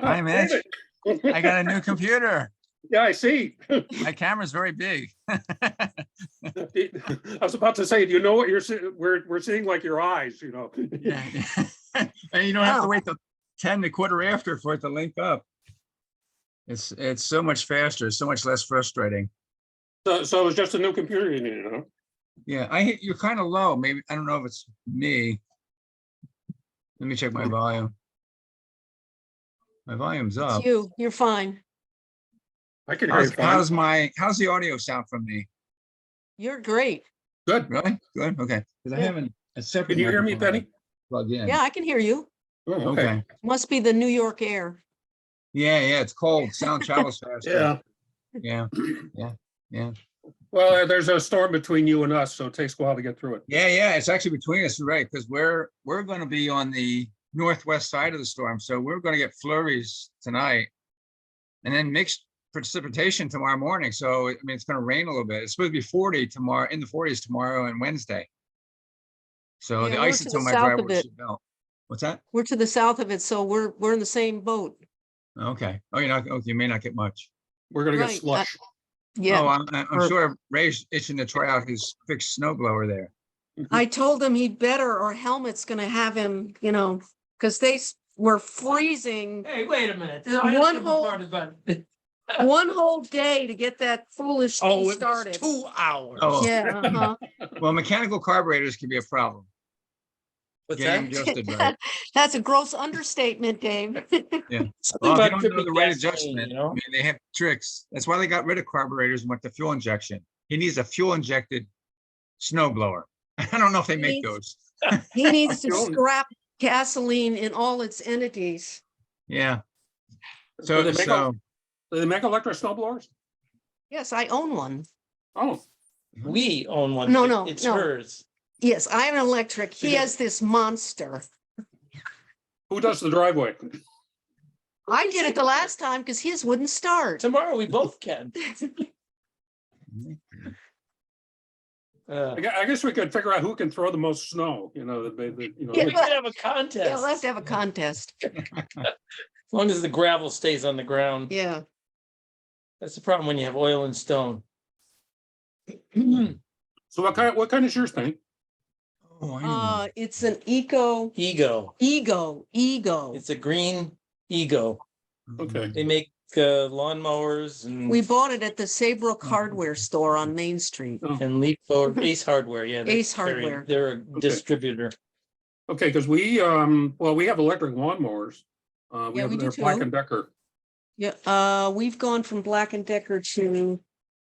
Hi, Mitch. I got a new computer. Yeah, I see. My camera's very big. I was about to say, do you know what we're seeing like your eyes, you know? Yeah. And you don't have to Oh. wait till 10 to quarter after for it to link up. It's so much faster, so much less frustrating. So it's just a new computer you needed, huh? Yeah, you're kind of low. Maybe I don't know if it's me. Let me check my volume. My volume's up. You're fine. I can hear you fine. How's the audio sound from me? You're great. Good. Really? Good. Okay. Because I Yeah. haven't a separate. Can you hear me, microphone Penny? Plugged in. Yeah, I can hear you. Oh, Okay. Must be the New York air. Yeah, it's cold. Sound travels faster. Yeah. Yeah. Well, there's a storm between you and us, so it takes a while to get through it. Yeah. It's actually between us, right? Because we're going to be on the northwest side of the storm, so we're going to get flurries tonight, and then mixed precipitation tomorrow morning. So I mean, it's going to rain a little bit. It's supposed to be 40 tomorrow, in the 40s tomorrow and Wednesday. So Yeah, the we're ice to that's the on my south of driveway it. should melt. What's that? We're to the south of it, so we're in the same boat. Okay. Oh, you're not. Okay, you may not get much. We're gonna get Right, slush. Yeah, Oh, I'm Or- sure Ray's itching to try out his fixed snow blower there. I told him he'd better, or Helmut's gonna have him, because were freezing Hey, wait a minute. One one whole day to get that foolish Oh, thing it was started. 2 hours. Oh. Yeah, uh-huh. Well, mechanical carburetors can be a problem. What's Getting that? adjusted right. That's a gross understatement, Dave. Something Well, if about you don't know dripping the right gasoline, adjustment, you I know? mean, they have tricks. That's why they got rid of carburetors and went to fuel injection. He needs a fuel injected snow blower. I don't know if they make Needs- those. He needs to Fuel- scrap gasoline in all its entities. Yeah. Do they So make electric snow blowers? Yes, I own one. Oh, We own one. No, but no, It's no. hers. Yes, I have an electric. He has this monster. who does the driveway? I did it the last time because his wouldn't start. Tomorrow we both can. I guess we could figure out who can throw the most snow, you know, Yeah. We could have a Yeah, contest. we'll have to have a contest. As long as the gravel stays on the ground. Yeah. That's the problem when you have oil and stone. So what kind is yours, Penny? oh, I know. It's an ego. It's a green Ego. Okay. They make lawnmowers We and bought it at the Saybrook Hardware store on Main Street. leaf blower, Ace Hardware, yeah. they Ace carry- Hardware. They're a distributor. Okay, because we have electric lawnmowers. We Yeah, have we do their Black too. and Decker. Yeah, we've gone from Black and Decker to,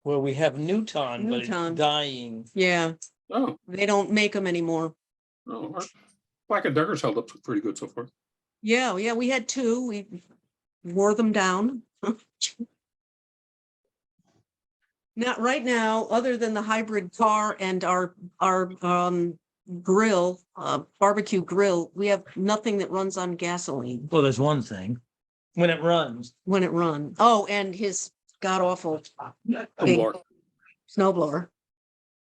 Well, we have Newton, but Newton. it's dying. yeah, Oh, they don't make them anymore. our Black and Decker's held up pretty good so far. Yeah, we had two. We wore them down. Not right now, other than the hybrid car and our grill, barbecue grill, we have nothing that runs on gasoline Well, there's one thing. When it runs. when it runs. Oh, and his god awful big Lord. snow blower.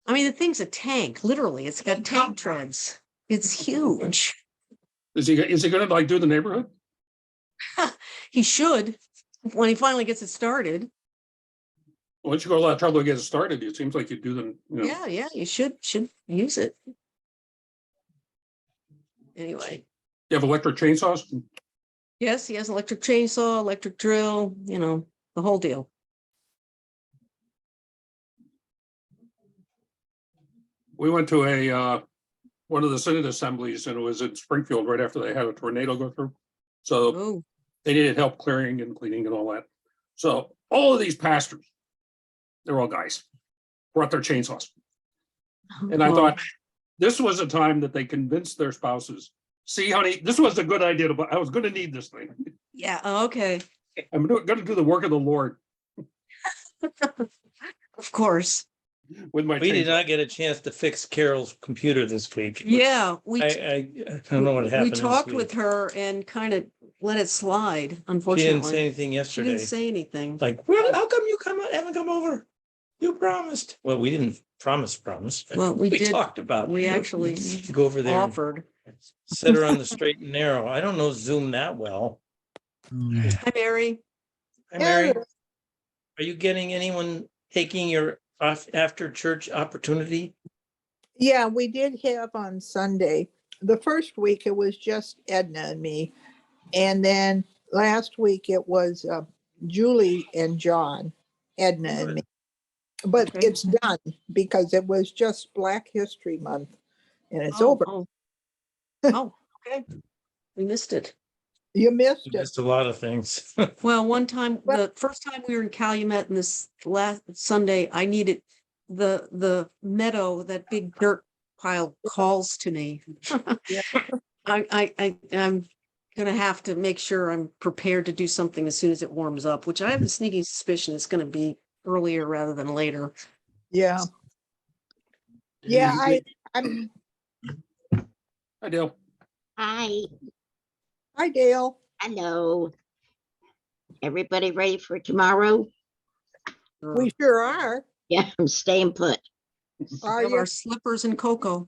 I mean, the thing's a tank, literally. It's got tank treads. It's huge. Is he gonna like do the neighborhood? He should, when he finally gets it started. Once you go a lot of trouble to get it started, it seems like you do them, you know. Yeah, you should use it. Anyway, You have electric chainsaws? yes, he has an electric chainsaw, electric drill, the whole deal. We went to one of the Senate assemblies and it was in Springfield right after they had a tornado go through. So Oh, they needed help clearing and cleaning and all that. So all of these pastors, they're all guys, brought their chainsaws. And I well, thought, this was a time that they convinced their spouses, see, honey, this was a good idea, but I was gonna need this thing. yeah, okay, I'm gonna do the work of the Lord of course. with my We did chainsaw. not get a chance to fix Carol's computer this week. Yeah, I don't know what happened. we this talked week. with her and kind of let it slide, She didn't say unfortunately. anything She yesterday. didn't say anything. Like, well, how come you haven't come over? You promised. Well, we didn't promise. Well, we did- talked about. we actually Go over there and Offered. sit her on the straight and narrow. I don't know Zoom that well. Hi, Mary. Hi, Mary. Are you getting anyone taking your after church opportunity? Yeah, we did have on Sunday. The first week it was just Edna and me. And then last week it was Julie and John, Edna and me. But Okay. it's done because it was just Black History Month and it's Oh, over. oh. Oh, okay. We missed it. You missed You it. missed a lot of things. Well, one time, Well- the first time we were in Calumet and this last Sunday, I needed the meadow, that big dirt pile calls to me. Yeah. I'm gonna have to make sure I'm prepared to do something as soon as it warms up, which I have a sneaking suspicion it's gonna be earlier rather than later. Yeah. Yeah, I'm, I do. Hi, hi Dale. hello. Everybody ready for tomorrow? We sure are. Yeah, I'm staying put. Are Have you? our slippers and cocoa.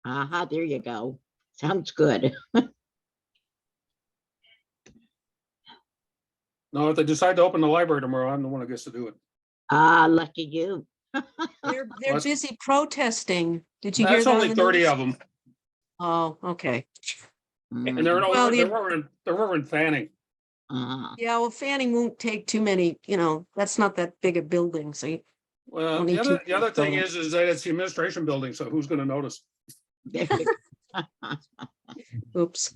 Aha, there you go. Sounds good. No, if they decide to open the library tomorrow, I'm the one that gets to do it. Ah, lucky you. They're Well, busy protesting. Did you hear That's that? only on the 30 news? of them. Oh, okay. And they're, Mm, Well, they're over in Fanning. Yeah, well, Fanning won't take too many, that's not that big a building, so you Well, Don't the need other, two the other thing buildings. is that it's the administration building, so who's gonna notice? there you go. oops.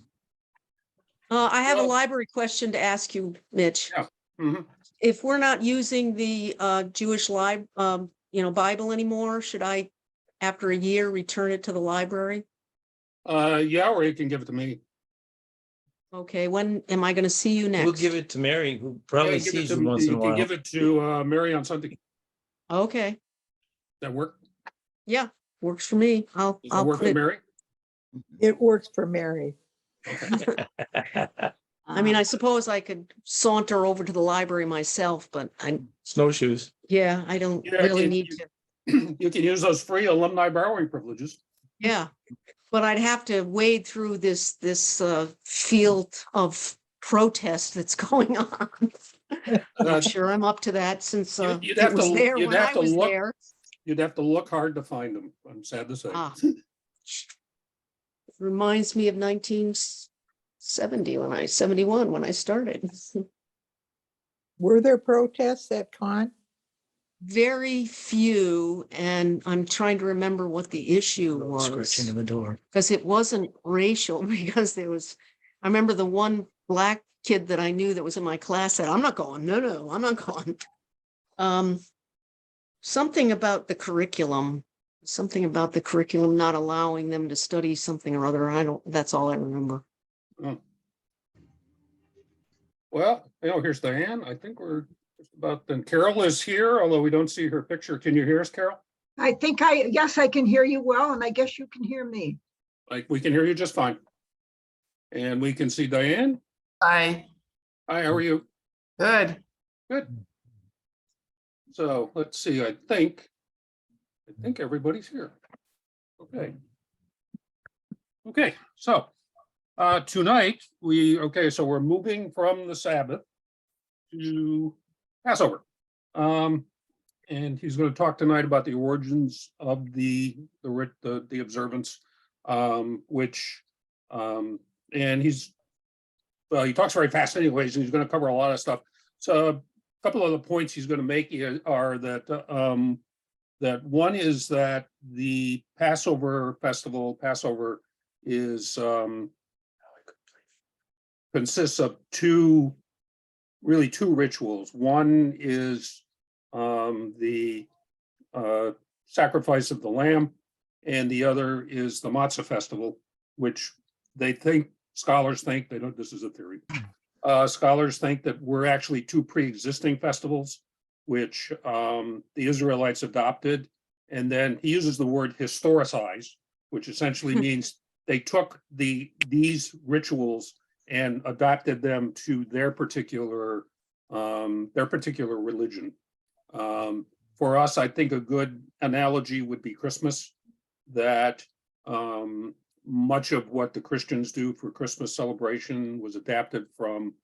I have a Well- library question to ask you, Mitch. Yeah. Mhm. If we're not using the Jewish Bible anymore, should I, after a year, return it to the library? Yeah, or you can give it to me. Okay, when am I gonna see you next? We'll give it to Mary, who Yeah, probably give it sees to you me. once in a You can while. give it to Mary on Sunday. Okay, That work? yeah, works for me. Does that I'll work put for it, Mary? It works for Mary. I mean, I suppose I could saunter over to the library myself, but Snowshoes. I don't Yeah, really you- need you- to. You can use those free alumni borrowing privileges. Yeah, but I'd have to wade through this field of protest that's going on. I'm Uh, sure I'm up to that since You'd it have was to, there you'd when have I to was look, there. you'd have to look hard to find them. I'm sad to say. Ah. Reminds me of 1970 71 when I started. Were there protests at con? Very few, and I'm trying to remember what the issue Scratching was. in the door. Because it wasn't racial, because I remember the one black kid that I knew that was in my class said, I'm not going, no, I'm not going. Something about the curriculum not allowing them to study something or other. That's all I remember. Well, here's Diane. I think we're just about done. Carol is here, although we don't see her picture. Can you hear us, Carol? Yes, I can hear you well, and I guess you can hear me. Like, we can hear you just fine. And we can see Diane. Hi, Hi, how are you? good. Good. So let's see, I think everybody's here. Okay. Okay, so tonight so we're moving from the Sabbath to Passover. And he's going to talk tonight about the origins of the observance, and he talks very fast anyways, and he's going to cover a lot of stuff. So a couple of the points he's going to make are that that one is that the Passover festival, is consists of two rituals. One is the sacrifice of the lamb, and the other is the matzah festival, which scholars think, they don't, this is a theory. Scholars think that we're actually two pre-existing festivals, which the Israelites adopted. And then he uses the word historicize, which essentially means they took these rituals and adapted them to their particular religion. For us, I think a good analogy would be Christmas, that much of what the Christians do for Christmas celebration was adapted from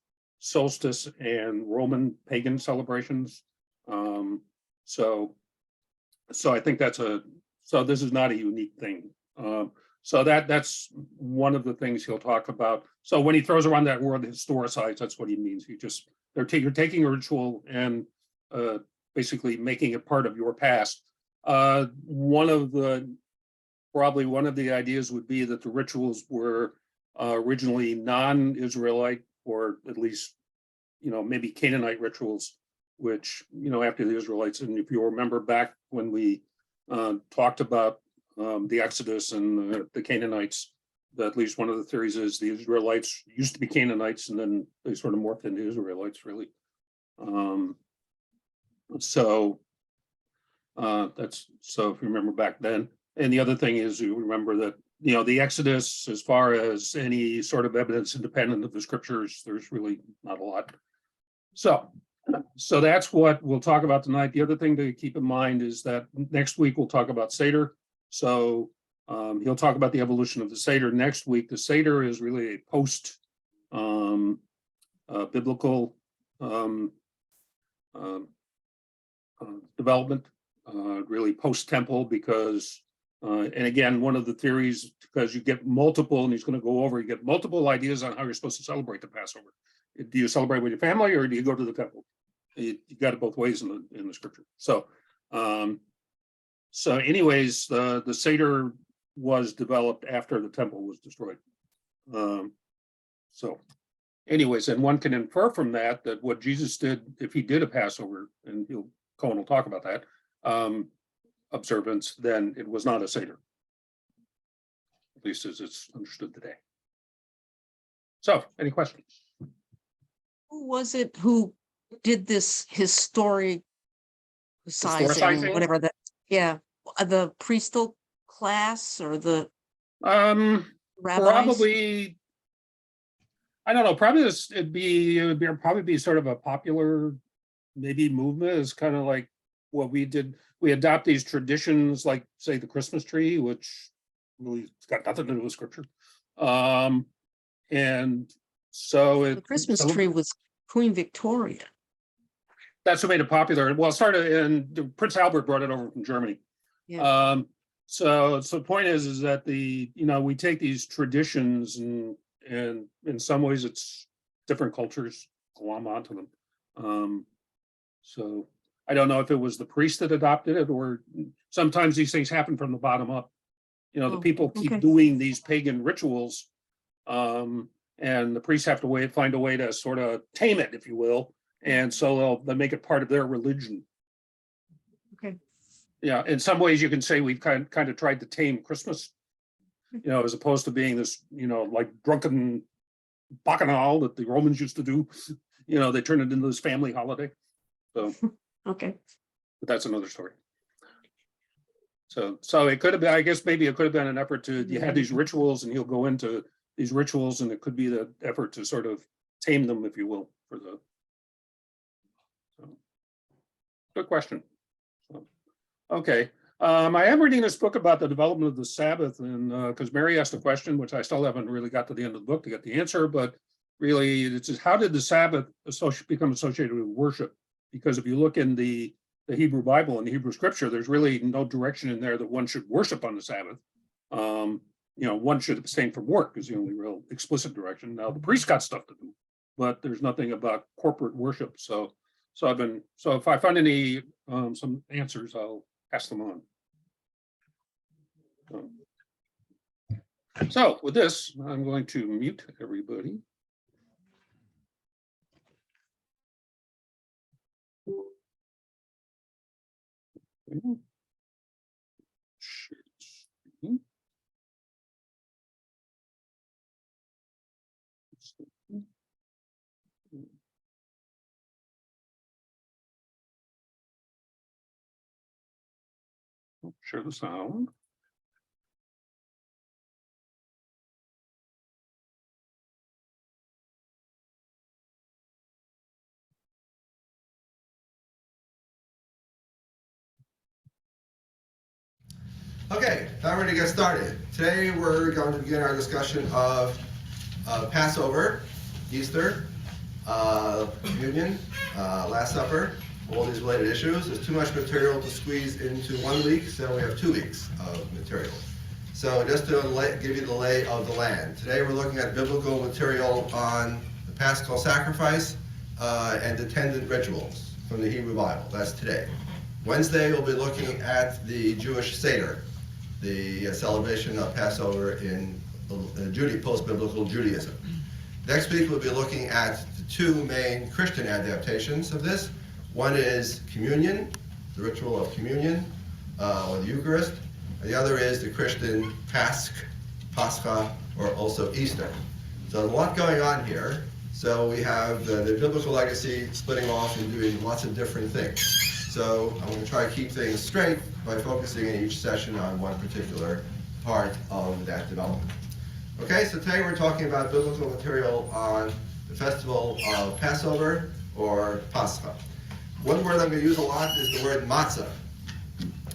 solstice and Roman pagan celebrations. So I think so this is not a unique thing. So that's one of the things he'll talk about. So when he throws around that word historicize, that's what he means. You're taking a ritual and basically making it part of your past. Probably one of the ideas would be that the rituals were originally non-Israelite, or at least, maybe Canaanite rituals, which, after the Israelites, and if you remember back when we talked about the Exodus and the Canaanites, that at least one of the theories is the Israelites used to be Canaanites and then they sort of morphed into Israelites, really. So if you remember back then. And the other thing is, you remember that, the Exodus, as far as any sort of evidence independent of the scriptures, there's really not a lot. So that's what we'll talk about tonight. The other thing to keep in mind is that next week we'll talk about Seder. So he'll talk about the evolution of the Seder next week. The Seder is really a post biblical development, really post-temple, because and again, one of the theories, because you get multiple, and he's going to go over, you get multiple ideas on how you're supposed to celebrate the Passover. Do you celebrate with your family, or do you go to the temple? You got it both ways in the scripture. So anyways, the Seder was developed after the temple was destroyed. So anyways, and one can infer from that what Jesus did, if he did a Passover, and Cohen will talk about that, observance, then it was not a Seder, at least as it's understood today. So, any questions? Who was it who did this historicizing, Historicizing? whatever that, yeah, the priesthood class or the rabbis? Probably, I don't know, probably it would probably be sort of a popular, maybe movement. Is kind of like what we did. We adopt these traditions, like say the Christmas tree, which really has got nothing to do with scripture. And so The Christmas tree was Queen Victoria. that's what made it popular. Well, it started, and Prince Albert brought it over from Germany. Yeah. So the point is that we take these traditions and in some ways it's different cultures glom onto them. So I don't know if it was the priest that adopted it, or sometimes these things happen from the bottom up. The Oh, people keep okay. doing these pagan rituals, and the priests have to find a way to sort of tame it, if you will. And so they'll make it part of their religion. Okay. Yeah, in some ways you can say we've kind of tried to tame Christmas, as opposed to being this, like drunken bacchanal that the Romans used to do. They turned it into this family holiday. So, Okay. but that's another story. So it could have been, I guess maybe it could have been an effort you had these rituals, and he'll go into these rituals, and it could be the effort to sort of tame them, if you will, good question. Okay. I am reading this book about the development of the Sabbath, and because Mary asked a question, which I still haven't really got to the end of the book to get the answer, but really it's just, how did the Sabbath become associated with worship? Because if you look in the Hebrew Bible and the Hebrew scripture, there's really no direction in there that one should worship on the Sabbath. One should abstain from work is the only real explicit direction. Now the priest got stuff to do, but there's nothing about corporate worship. So if I find any some answers, I'll pass them on. So with this, I'm going to mute everybody. Share the sound. Okay, now we're going to get started. Today we're going to begin our discussion of Passover, Easter, communion, Last Supper, all these related issues. There's too much material to squeeze into 1 week, so we have 2 weeks of material. So just to give you the lay of the land. Today we're looking at biblical material on the Paschal sacrifice and attendant rituals from the Hebrew Bible. That's today. Wednesday we'll be looking at the Jewish Seder, the celebration of Passover in post-biblical Judaism. Next week we'll be looking at the 2 main Christian adaptations of this. One is communion, the ritual of communion, or the Eucharist. The other is the Christian Pascha, or also Easter. So a lot going on here. So we have the biblical legacy splitting off and doing lots of different things. So I'm going to try to keep things straight by focusing in each session on one particular part of that development. Okay, so today we're talking about biblical material on the festival of Passover or Pascha. One word I'm going to use a lot is the word matzah.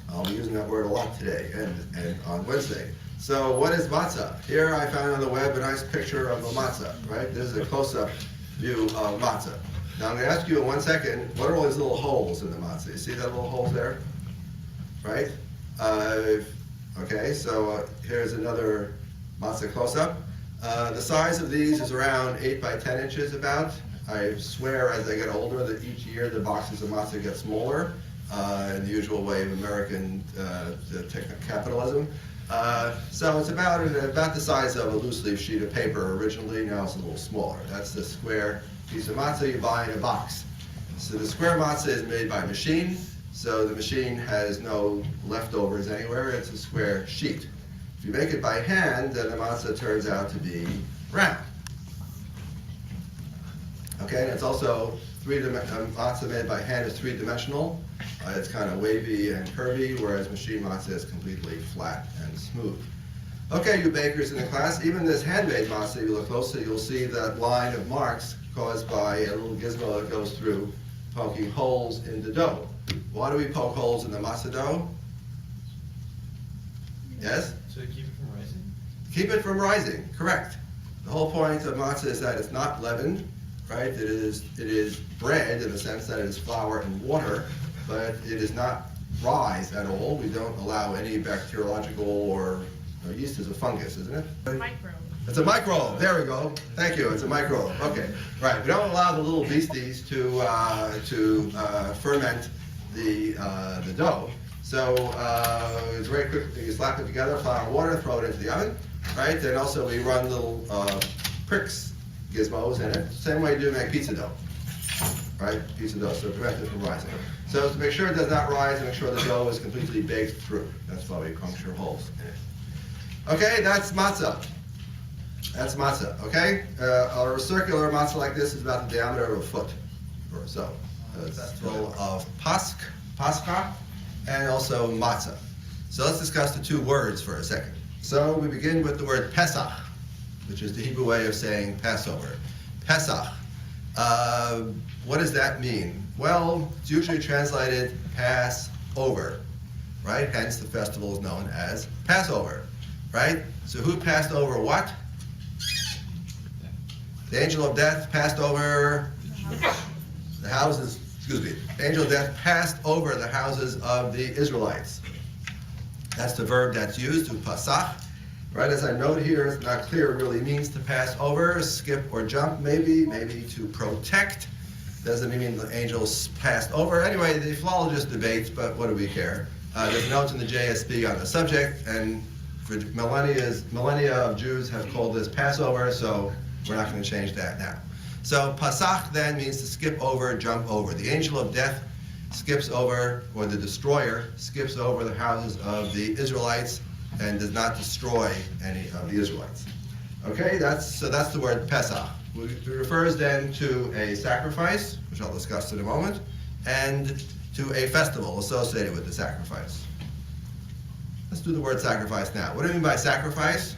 I'll be using that word a lot today and on Wednesday. So what is matzah? Here I found on the web a nice picture of a matzah, right? This is a close-up view of matzah. Now I'm going to ask you in 1 second, what are all these little holes in the matzah? You see that little holes there? Right? Okay, so here's another matzah close-up. The size of these is around 8 by 10 inches about. I swear as I get older that each year the boxes of matzah get smaller in the usual way of American capitalism. So it's about the size of a loose leaf sheet of paper originally. Now it's a little smaller. That's the square piece of matzah you buy in a box. So the square matzah is made by machine. So the machine has no leftovers anywhere. It's a square sheet. If you make it by hand, then the matzah turns out to be round. Okay, and it's also matzah made by hand is 3-dimensional. It's kind of wavy and curvy, whereas machine matzah is completely flat and smooth. Okay, you bakers in the class, even this handmade matzah, if you look closely, you'll see that line of marks caused by a little gizmo that goes through poking holes in the dough. Why do we poke holes in the matzah dough? Yes? So to keep it from rising? Keep it from rising, correct. The whole point of matzah is that it's not leavened, right? It is bread in the sense that it is flour and water, but it does not rise at all. We don't allow any bacteriological or yeast is a fungus, isn't it? Microbe. It's a microbe. There we go. Thank you. It's a microbe. Okay. Right. We don't allow the little beasties to ferment the dough. So it's very quick. You slap it together, flour and water, throw it into the oven, right? And also we run little pricks, gizmos in it. Same way you do make pizza dough, right? Pizza dough, so prevent it from rising. So to make sure it does not rise and make sure the dough is completely baked through. That's why we puncture holes in it. Okay, that's matzah. That's matzah, okay? A circular matzah like this is about the diameter of a foot or so. It's full of pascha, and also matzah. So let's discuss the 2 words for a second. So we begin with the word Pesach, which is the Hebrew way of saying Passover. Pesach. What does that mean? Well, it's usually translated Passover, right? Hence the festival is known as Passover, right? So who passed over what? The angel of death passed over the houses, the angel of death passed over the houses of the Israelites. That's the verb that's used, to pasach. Right, as I note here, it's not clear it really means to pass over, skip or jump, maybe to protect. Doesn't mean the angels passed over. Anyway, the philologist debates, but what do we care? There's notes in the JSB on the subject, and for millennia of Jews have called this Passover, so we're not going to change that now. So Pasach then means to skip over, jump over. The angel of death skips over, or the destroyer skips over the houses of the Israelites and does not destroy any of the Israelites. Okay, that's the word Pesach. It refers then to a sacrifice, which I'll discuss in a moment, and to a festival associated with the sacrifice. Let's do the word sacrifice now. What do I mean by sacrifice?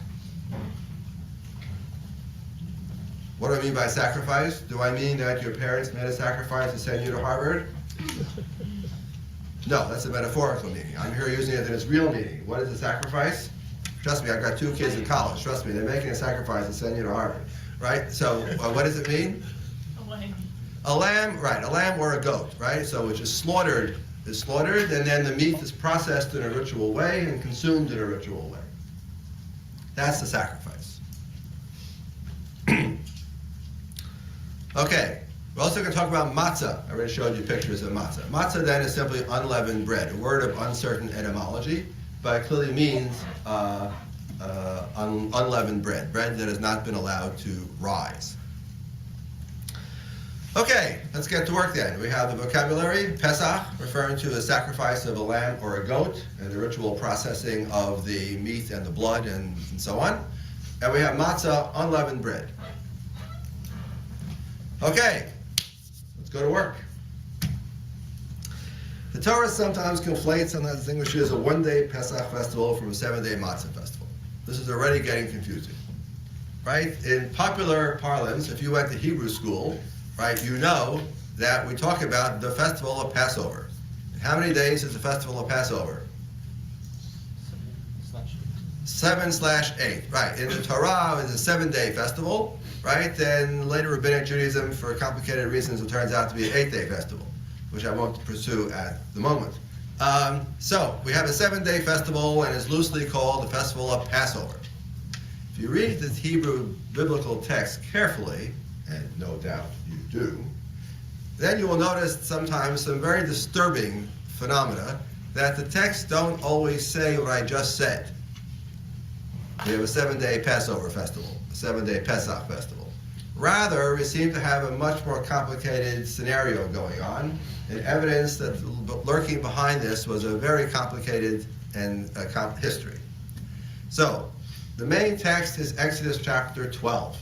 What do I mean by sacrifice? Do I mean that your parents made a sacrifice to send you to Harvard? No, that's a metaphorical meaning. I'm here using it in its real meaning. What is a sacrifice? Trust me, I've got 2 kids in college. Trust me, they're making a sacrifice to send you to Harvard, right? So what does it mean? A A lamb, right, a lamb or a goat, right? So which is slaughtered, and then the meat is processed in a ritual way and consumed in a ritual way. That's the sacrifice. Okay, we're also going to talk about matzah. I already showed you pictures of matzah. Matzah then is simply unleavened bread, a word of uncertain etymology, but it clearly means unleavened bread, bread that has not been allowed to rise. Okay, let's get to work then. We have the vocabulary, Pesach, referring to the sacrifice of a lamb or a goat, and the ritual processing of the meat and the blood and so on. And we have matzah, unleavened bread. Okay, let's go to work. The Torah sometimes conflates and distinguishes a one-day Pesach festival from a seven-day matzah festival. This is already getting confusing, right? In popular parlance, if you went to Hebrew school, right, you know that we talk about the festival of Passover. And how many days is the festival of Passover? 7/8, right. In the Torah, it's a 7-day festival, right? Then later Rabbinic Judaism, for complicated reasons, it turns out to be an 8-day festival, which I won't pursue at the moment. So we have a 7-day festival, and it's loosely called the Festival of Passover. If you read the Hebrew biblical text carefully, and no doubt you do, then you will notice sometimes some very disturbing phenomena that the texts don't always say what I just said. We have a 7-day Passover festival, a 7-day Pesach festival. Rather, we seem to have a much more complicated scenario going on, and evidence that lurking behind this was a very complicated and history. So, the main text is Exodus chapter 12.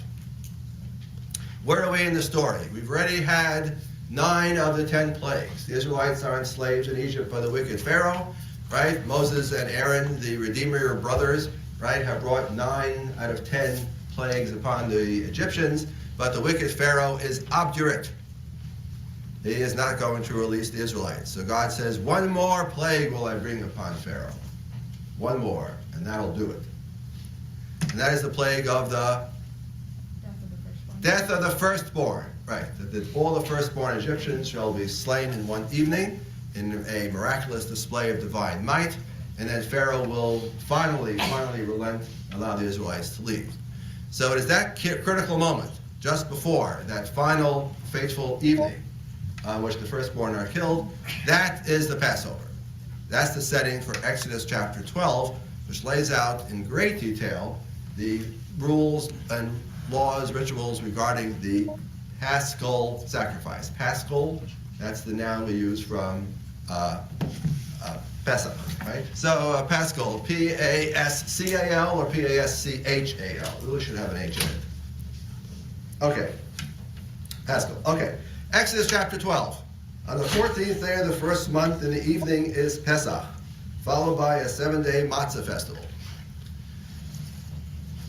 Where are we in the story? We've already had 9 of the 10 plagues. The Israelites are enslaved in Egypt by the wicked Pharaoh, right? Moses and Aaron, the Redeemer brothers, right, have brought 9 out of 10 plagues upon the Egyptians, but the wicked Pharaoh is obdurate. He is not going to release the Israelites. So God says, one more plague will I bring upon Pharaoh. One more, and that'll do it. And that is the plague of the death of the firstborn. Right, that all the firstborn Egyptians shall be slain in one evening in a miraculous display of divine might, and then Pharaoh will finally relent and allow the Israelites to leave. So it is that critical moment, just before that final fateful evening on which the firstborn are killed, that is the Passover. That's the setting for Exodus chapter 12, which lays out in great detail the rules and laws, rituals regarding the Paschal sacrifice. Paschal, that's the noun we use from Pesach, right? So Paschal, P-A-S-C-A-L or P-A-S-C-H-A-L. We really should have an H in it. Okay, Paschal. Okay, Exodus chapter 12. On the 14th day of the first month in the evening is Pesach, followed by a 7-day matzah festival.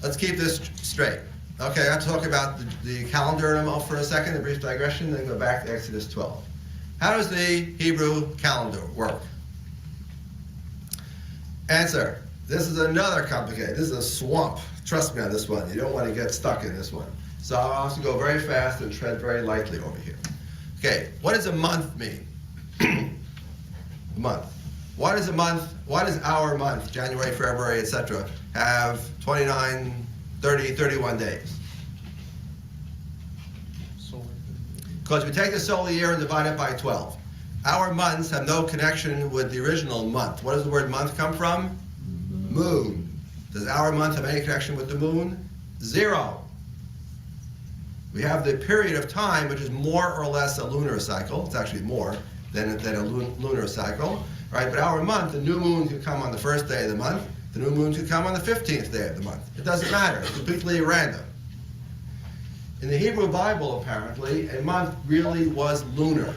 Let's keep this straight. Okay, I'll talk about the calendar for a second, a brief digression, then go back to Exodus 12. How does the Hebrew calendar work? Answer, this is another complicated, this is a swamp. Trust me on this one, you don't want to get stuck in this one. So I'll have to go very fast and tread very lightly over here. Okay, what does a month mean? A month. Why does a month, why does our month, January, February, etc., have 29, 30, 31 days? Because we take the solar year and divide it by 12. Our months have no connection with the original month. What does the word month come from? Moon. Does our month have any connection with the moon? 0. We have the period of time, which is more or less a lunar cycle. It's actually more than a lunar cycle, right? But our month, the new moon could come on the first day of the month. The new moon could come on the 15th day of the month. It doesn't matter. It's completely random. In the Hebrew Bible, apparently, a month really was lunar.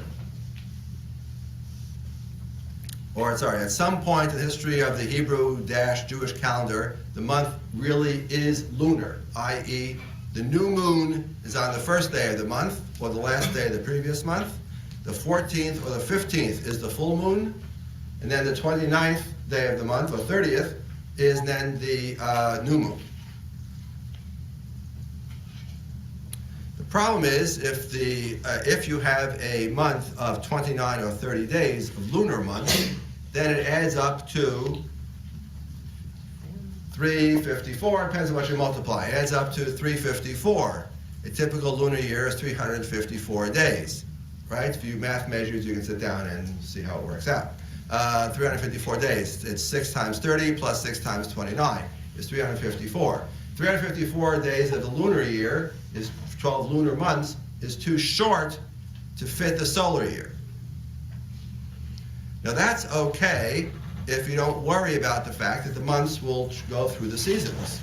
Or, sorry, at some point in the history of the Hebrew-Jewish calendar, the month really is lunar, i.e., the new moon is on the first day of the month, or the last day of the previous month. The 14th or the 15th is the full moon, and then the 29th day of the month, or 30th, is then the new moon. The Problem is, if you have a month of 29 or 30 days of lunar month, then it adds up to 354, depends on what you multiply. It adds up to 354. A typical lunar year is 354 days, right? If you math majors, you can sit down and see how it works out. 354 days. It's 6 times 30 plus 6 times 29 is 354. 354 days of the lunar year is 12 lunar months is too short to fit the solar year. Now that's okay if you don't worry about the fact that the months will go through the seasons.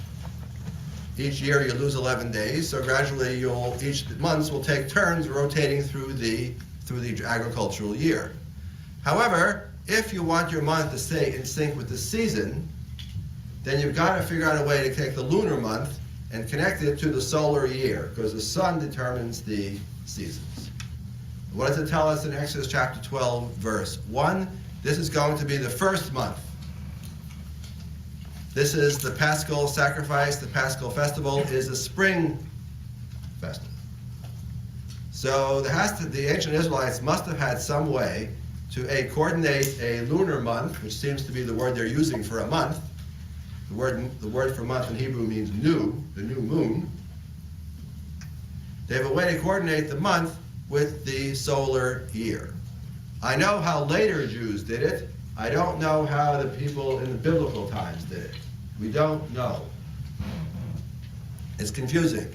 Each year you lose 11 days, so gradually each months will take turns rotating through the agricultural year. However, if you want your month to stay in sync with the season, then you've got to figure out a way to take the lunar month and connect it to the solar year, because the sun determines the seasons. What does it tell us in Exodus chapter 12, verse 1? This is going to be the first month. This is the Paschal sacrifice. The Paschal festival is a spring festival. So the ancient Israelites must have had some way to coordinate a lunar month, which seems to be the word they're using for a month. The word for month in Hebrew means new, the new moon. They have a way to coordinate the month with the solar year. I know how later Jews did it. I don't know how the people in the biblical times did it. We don't know. It's confusing.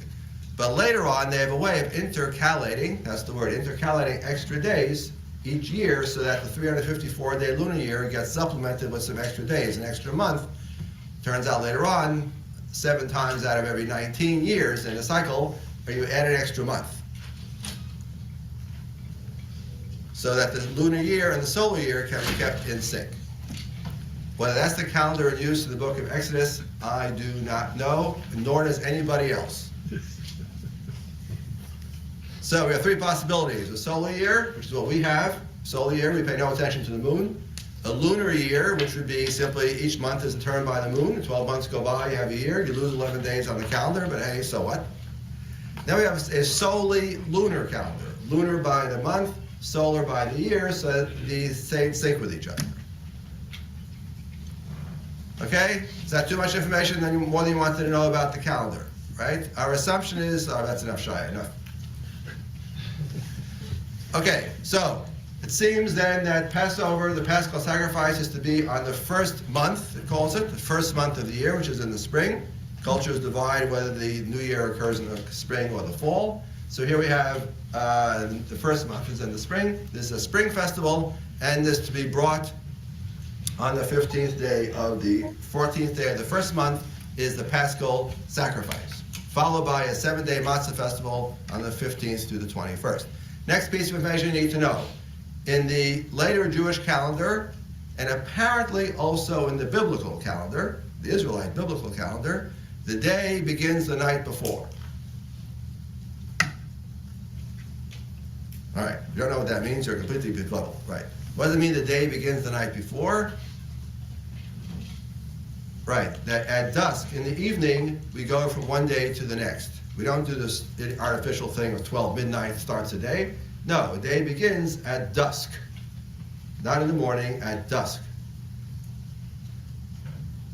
But later on, they have a way of intercalating, that's the word, intercalating extra days each year so that the 354-day lunar year gets supplemented with some extra days, an extra month. Turns out later on, 7 times out of every 19 years in a cycle, you add an extra month. So that the lunar year and the solar year can be kept in sync. Whether that's the calendar in use in the book of Exodus, I do not know, nor does anybody else. So we have 3 possibilities. A solar year, which is what we have. Solar year, we pay no attention to the moon. A lunar year, which would be simply each month is determined by the moon. 12 months go by, you have a year. You lose 11 days on the calendar, but hey, so what? Then we have a solely lunar calendar. Lunar by the month, solar by the year, so that these stay in sync with each other. Okay? Is that too much information? Then more than you wanted to know about the calendar, right? Our assumption is, that's enough, Shia, enough. Okay, so it seems then that Passover, the Paschal sacrifice, is to be on the first month, it calls it, the first month of the year, which is in the spring. Cultures divide whether the new year occurs in the spring or the fall. So here we have the first month is in the spring. This is a spring festival, and this to be brought on the 15th day of the 14th day of the first month is the Paschal sacrifice, followed by a 7-day matzah festival on the 15th through the 21st. Next piece of information you need to know. In the later Jewish calendar, and apparently also in the biblical calendar, the Israelite biblical calendar, the day begins the night before. All right, you don't know what that means, you're completely befuddled, right? What does it mean the day begins the night before? Right, that at dusk, in the evening, we go from one day to the next. We don't do this artificial thing of 12 midnight starts a day. No, a day begins at dusk. Not in the morning, at dusk.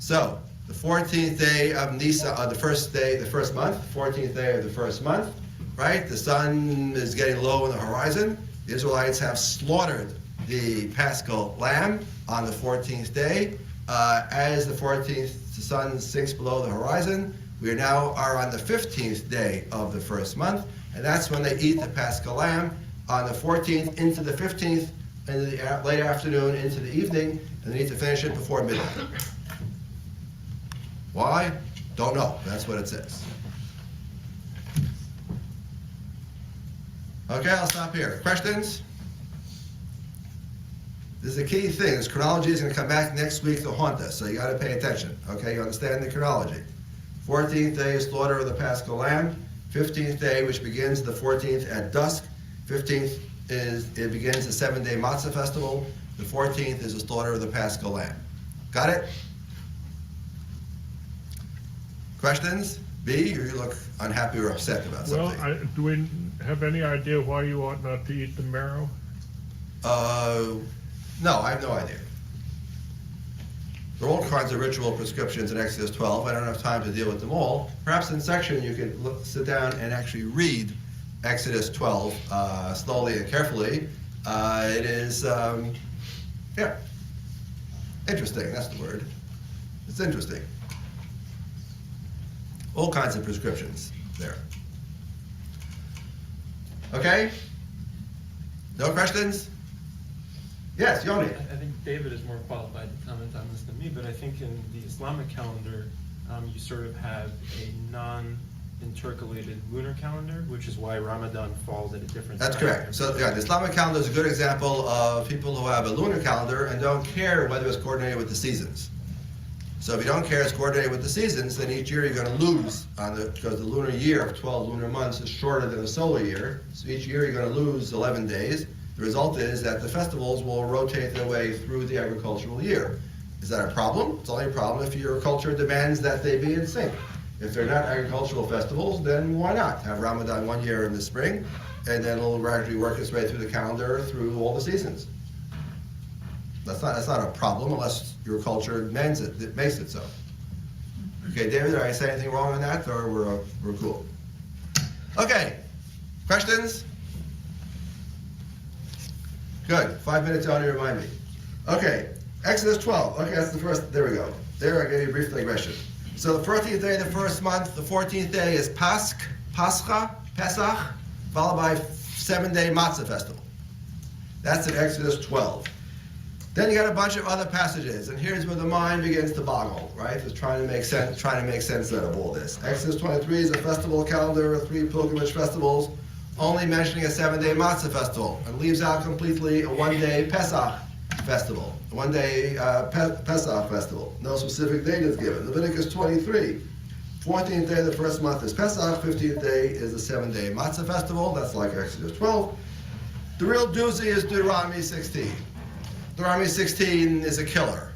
So, the 14th day of Nisan, the first month, 14th day of the first month, right? The sun is getting low on the horizon. The Israelites have slaughtered the Paschal lamb on the 14th day. As the sun sinks below the horizon, we now are on the 15th day of the first month, and that's when they eat the Paschal lamb on the 14th into the 15th, into the late afternoon into the evening, and they need to finish it before midnight. Why? Don't know. That's what it says. Okay, I'll stop here. Questions? This is a key thing. This chronology is going to come back next week to haunt us, so you got to pay attention. Okay, you understand the chronology. 14th day is slaughter of the Paschal lamb. 15th day, which begins the 14th at dusk. 15th begins the 7-day matzah festival. The 14th is the slaughter of the Paschal lamb. Got it? Questions? B, or you look unhappy or upset about Well, something? do we have any idea why you ought not to eat the marrow? No, I have no idea. There are all kinds of ritual prescriptions in Exodus 12. I don't have time to deal with them all. Perhaps in section you could sit down and actually read Exodus 12 slowly and carefully. It is, yeah, interesting, that's the word. It's interesting. All kinds of prescriptions there. Okay? No questions? Yes, Yoni. I think David is more qualified to comment on this than me, but I think in the Islamic calendar, you sort of have a non-intercalated lunar calendar, which is why Ramadan falls at a different That's time. correct. So yeah, the Islamic calendar is a good example of people who have a lunar calendar and don't care whether it's coordinated with the seasons. So if you don't care it's coordinated with the seasons, then each year you're going to lose because the lunar year of 12 lunar months is shorter than the solar year. So each year you're going to lose 11 days. The result is that the festivals will rotate their way through the agricultural year. Is that a problem? It's only a problem if your culture demands that they be in sync. If they're not agricultural festivals, then why not have Ramadan one year in the spring, and then it'll gradually work its way through the calendar through all the seasons. That's not a problem unless your culture demands it, it makes it so. Okay, David, did I say anything wrong on that, or we're cool? Okay, questions? Good, 5 minutes on to remind me. Okay, Exodus 12, okay, that's the first, there we go. There I gave you a brief digression. So the 14th day of the first month, the 14th day is Pesach, followed by 7-day Matzah festival. That's in Exodus 12. Then you got a bunch of other passages, and here's where the mind begins to boggle, right? It's trying to make sense out of all this. Exodus 23 is a festival calendar of 3 pilgrimage festivals, only mentioning a 7-day Matzah festival, and leaves out completely a 1-day Pesach festival, a 1-day Pesach festival. No specific date is given. Leviticus 23, 14th day of the first month is Pesach, 15th day is the 7-day Matzah festival. That's like Exodus 12. The real doozy is Deuteronomy 16. Deuteronomy 16 is a killer.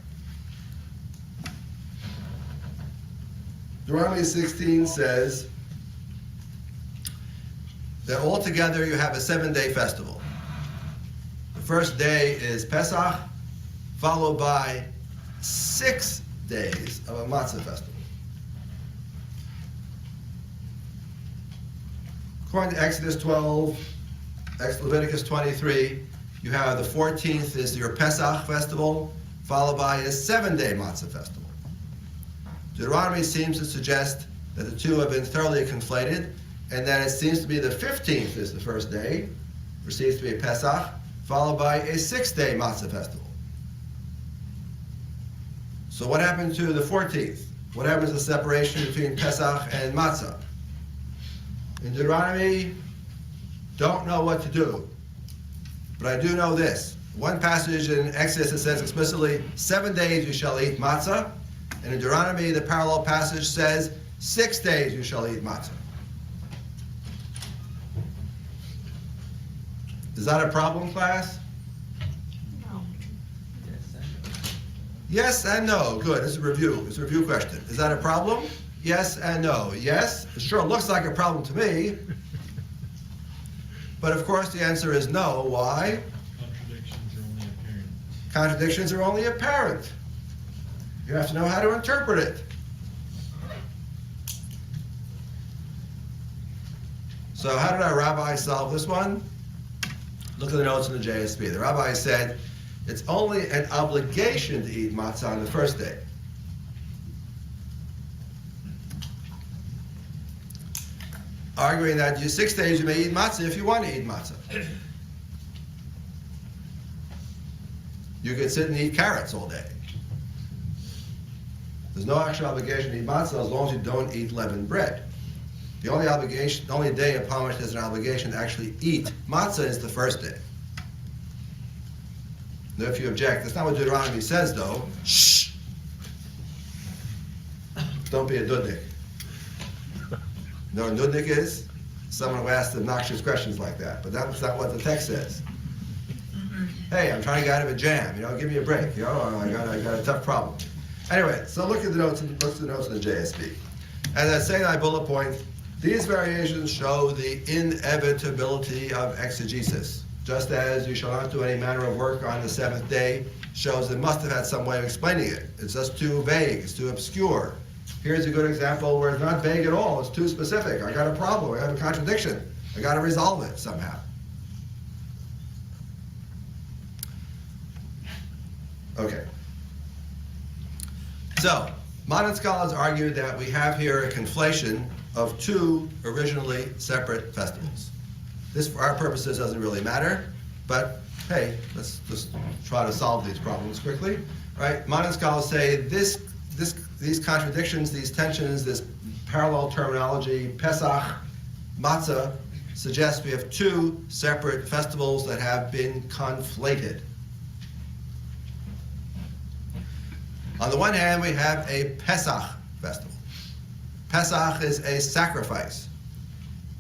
Deuteronomy 16 says that altogether you have a 7-day festival. The first day is Pesach, followed by 6 days of a matzah festival. According to Exodus 12, Leviticus 23, you have the 14th is your Pesach festival, followed by a 7-day matzah festival. Deuteronomy seems to suggest that the two have been thoroughly conflated, and that it seems to be the 15th is the first day, which seems to be a Pesach, followed by a 6-day matzah festival. So what happened to the 14th? What happens to the separation between Pesach and matzah? In Deuteronomy, don't know what to do. But I do know this. One passage in Exodus that says explicitly, 7 days you shall eat matzah. And in Deuteronomy, the parallel passage says, 6 days you shall eat matzah. Is that a problem, class? No. Yes and no. Good. It's a review. It's a review question. Is that a problem? Yes and no. Yes. It sure looks like a problem to me. But of course the answer is no. Why? Contradictions are only apparent. You have to know how to interpret it. So how did our rabbi solve this one? Look at the notes in the JSP. The rabbi said it's only an obligation to eat matzah on the first day. Arguing that 6 days you may eat matzah if you want to eat matzah. You could sit and eat carrots all day. There's no actual obligation to eat matzah as long as you don't eat leavened bread. The only day upon which there's an obligation to actually eat matzah is the first day. Now if you object, that's not what Deuteronomy says though. Shh! Don't be a dudnik. You know what a nudnik is? Someone who asks obnoxious questions like that, but that's not what the text says. Hey, I'm trying to get out of a jam, give me a break, I got a tough problem. Anyway, so look at the notes in the JSP. As I say in my bullet point, these variations show the inevitability of exegesis. Just as you shall not do any manner of work on the seventh day shows it must have had some way of explaining it. It's just too vague, it's too obscure. Here's a good example where it's not vague at all, it's too specific. I got a problem, I have a contradiction. I got to resolve it somehow. Okay. So, modern scholars argue that we have here a conflation of two originally separate festivals. This, for our purposes, doesn't really matter, but hey, let's just try to solve these problems quickly, right? Modern scholars say these contradictions, these tensions, this parallel terminology, Pesach, Matzah, suggests we have two separate festivals that have been conflated. On the one hand, we have a Pesach festival. Pesach is a sacrifice,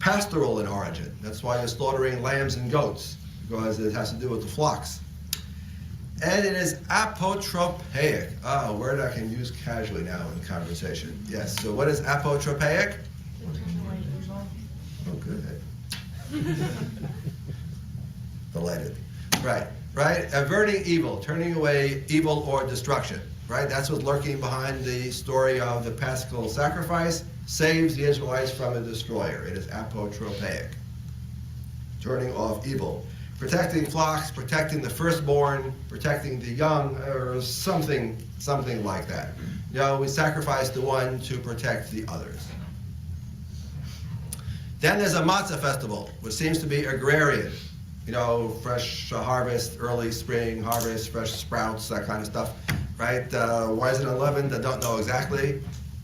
pastoral in origin. That's why you're slaughtering lambs and goats, because it has to do with the flocks. And it is apotropaic. Ah, a word I can use casually now in conversation. Yes, so what is apotropaic? Oh, good. Delighted. Right. Averting evil, turning away evil or destruction. Right? That's what's lurking behind the story of the Paschal sacrifice. Saves the Israelites from a destroyer. It is apotropaic. Turning off evil. Protecting flocks, protecting the firstborn, protecting the young, or something like that. You know, we sacrifice the one to protect the others. Then there's a Matzah festival, which seems to be agrarian. You know, fresh harvest, early spring harvest, fresh sprouts, that kind of stuff, right? Why is it unleavened? I don't know exactly.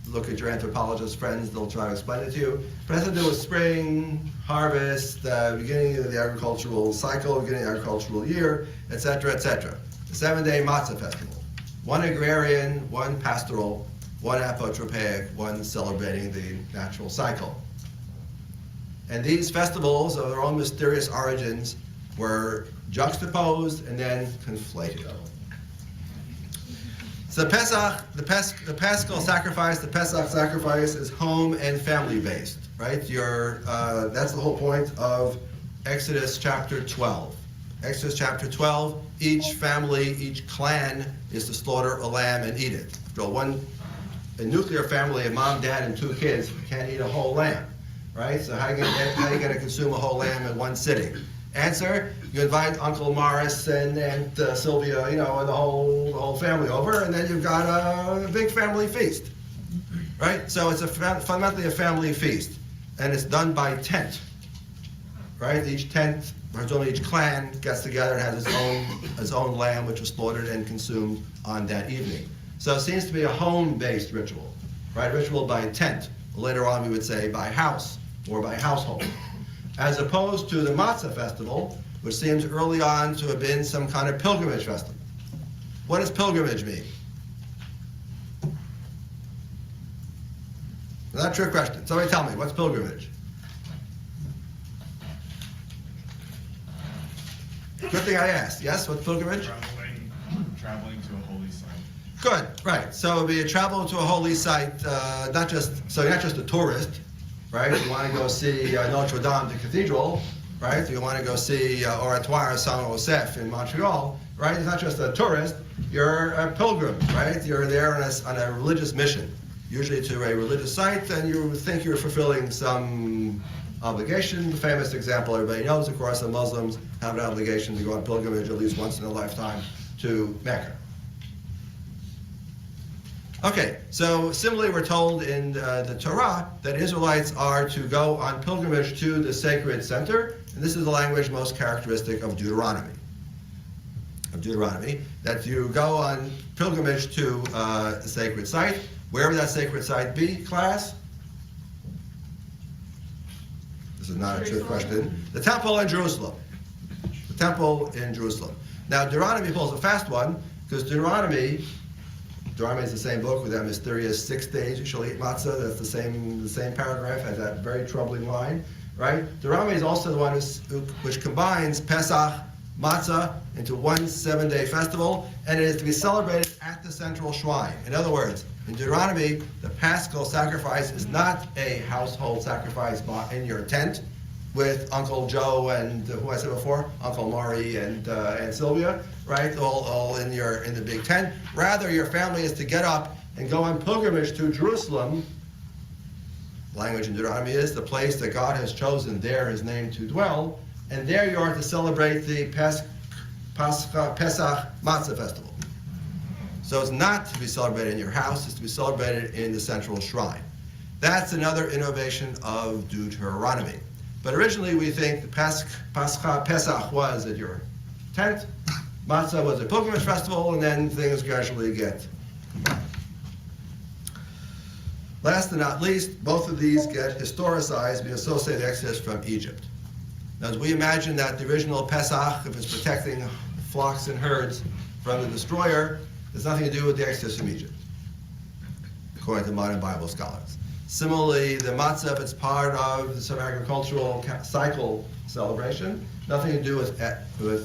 Look at your anthropologist friends, they'll try to explain it to you. But it has to do with spring, harvest, beginning of the agricultural cycle, beginning of the agricultural year, etc., etc. The 7-day Matzah festival. One agrarian, one pastoral, one apotropaic, one celebrating the natural cycle. And these festivals of their own mysterious origins were juxtaposed and then conflated. So the Paschal sacrifice, the Pesach sacrifice is home and family based, right? That's the whole point of Exodus chapter 12. Exodus chapter 12, each family, each clan is to slaughter a lamb and eat it. So a nuclear family of mom, dad, and 2 kids can't eat a whole lamb. Right? So how are you going to consume a whole lamb in one sitting? Answer, you invite Uncle Morris and Aunt Sylvia, you know, and the whole family over, and then you've got a big family feast. Right? So it's fundamentally a family feast. And it's done by tent. Right? Each tent, presumably each clan gets together and has its own lamb, which was slaughtered and consumed on that evening. So it seems to be a home-based ritual. Right? Ritual by tent. Later on we would say by house or by household. As opposed to the Matzah festival, which seems early on to have been some kind of pilgrimage festival. What does pilgrimage mean? Not a trick question. Somebody tell me, what's pilgrimage? Good thing I asked. Yes, what's pilgrimage? Traveling to a holy site. Good, right. So it would be a travel to a holy site, you're not just a tourist, right? You want to go see Notre Dame, the cathedral, right? You want to go see Oratoire Saint-Joseph in Montreal, right? It's not just a tourist, you're a pilgrim, right? You're there on a religious mission, usually to a religious site, and you think you're fulfilling some obligation. The famous example everybody knows, of course, the Muslims have an obligation to go on pilgrimage at least once in a lifetime to Mecca. Okay, so similarly we're told in the Torah that Israelites are to go on pilgrimage to the sacred center, and this is the language most characteristic of Deuteronomy. That you go on pilgrimage to the sacred site, wherever that sacred site be, class. This is not a trick question. The temple in Jerusalem. The temple in Jerusalem. Now Deuteronomy pulls a fast one, because Deuteronomy is the same book with that mysterious 6 days you shall eat matzah. That's the same paragraph, has that very troubling line, right? Deuteronomy is also the one which combines Pesach, matzah into one 7-day festival, and it is to be celebrated at the central shrine. In other words, In Deuteronomy, the Paschal sacrifice is not a household sacrifice in your tent with Uncle Joe and who I said before, Uncle Maury and Sylvia, right? All in the big tent. Rather, your family is to get up and go on pilgrimage to Jerusalem. Language in Deuteronomy is the place that God has chosen there His name to dwell, and there you are to celebrate the Pesach Matzah festival. So it's not to be celebrated in your house, it's to be celebrated in the central shrine. That's another innovation of Deuteronomy. But originally we think the Pesach was at your tent, Matzah was a pilgrimage festival, and then things gradually get combined. Last and not least, both of these get historicized, we associate the Exodus from Egypt. Now, as we imagine that the original Pesach, if it's protecting flocks and herds from the destroyer, has nothing to do with the Exodus from Egypt, according to modern Bible scholars. Similarly, the matzah, if it's part of some agricultural cycle celebration, nothing to do with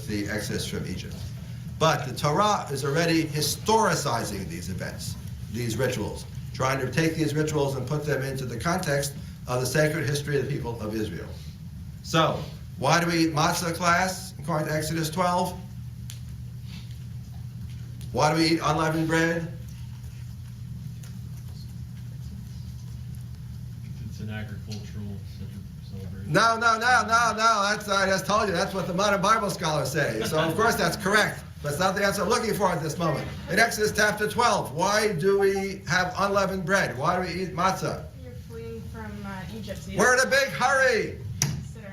the Exodus from Egypt. But the Torah is already historicizing these events, these rituals, trying to take these rituals and put them into the context of the sacred history of the people of Israel. So, why do we eat matzah, class, according to Exodus 12? Why do we eat unleavened bread? It's an agricultural celebration. No. That's, I just told you, that's what the modern Bible scholars say. So, of course, that's correct. But it's not the answer I'm looking for at this moment. In Exodus chapter 12, why do we have unleavened bread? Why do we eat matzah? You're fleeing from Egypt. So We're in a big hurry.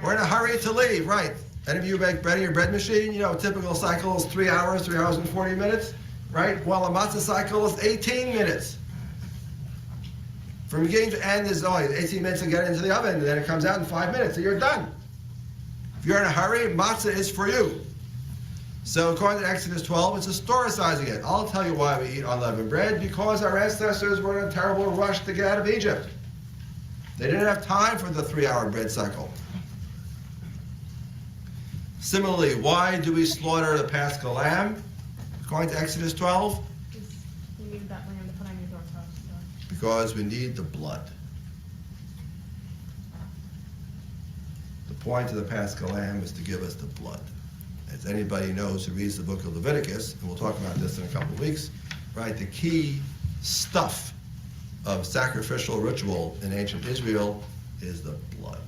We're in a hurry to leave, right? Any of you make bread in your bread machine? You know, a typical cycle is 3 hours and 40 minutes, right? Well, a matzah cycle is 18 minutes. From beginning to end is only 18 minutes to get into the oven, and then it comes out in 5 minutes, and you're done. If you're in a hurry, matzah is for you. So according to Exodus 12, it's historicizing it. I'll tell you why we eat unleavened bread, because our ancestors were in a terrible rush to get out of Egypt. They didn't have time for the 3-hour bread cycle. Similarly, why do we slaughter the Paschal lamb? According to Exodus 12? You need that lamb to put on your doorpost. So. Because we need the blood. The point of the Paschal lamb is to give us the blood. As anybody knows who reads the book of Leviticus, and we'll talk about this in a couple of weeks, right? The key stuff of sacrificial ritual in ancient Israel is the blood.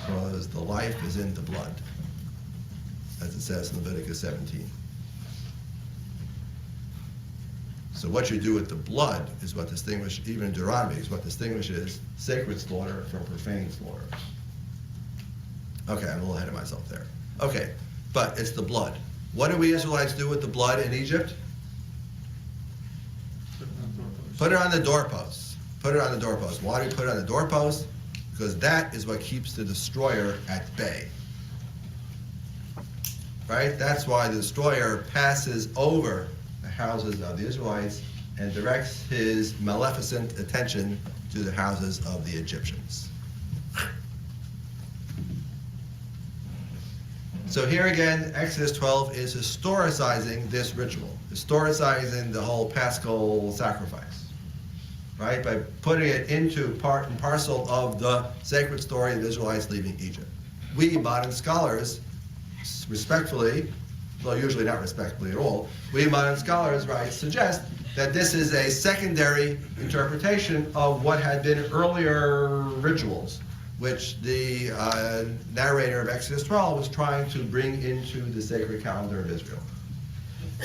Because the life is in the blood, as it says in Leviticus 17. So what you do with the blood is what distinguishes, even in Deuteronomy, is what distinguishes sacred slaughter from profane slaughter. Okay, I'm a little ahead of myself there. Okay, but it's the blood. What do we Israelites do with the blood in Egypt? Put it on the doorposts. Put it on the doorpost. Why do we put it on the doorpost? Because that is what keeps the destroyer at bay. Right? That's why the destroyer passes over the houses of the Israelites and directs his maleficent attention to the houses of the Egyptians. So here again, Exodus 12 is historicizing this ritual, historicizing the whole Paschal sacrifice, right? By putting it into part and parcel of the sacred story of Israelites leaving Egypt. We modern scholars, respectfully, well, usually not respectfully at all, we modern scholars, right, suggest that this is a secondary interpretation of what had been earlier rituals, which the narrator of Exodus 12 was trying to bring into the sacred calendar of Israel.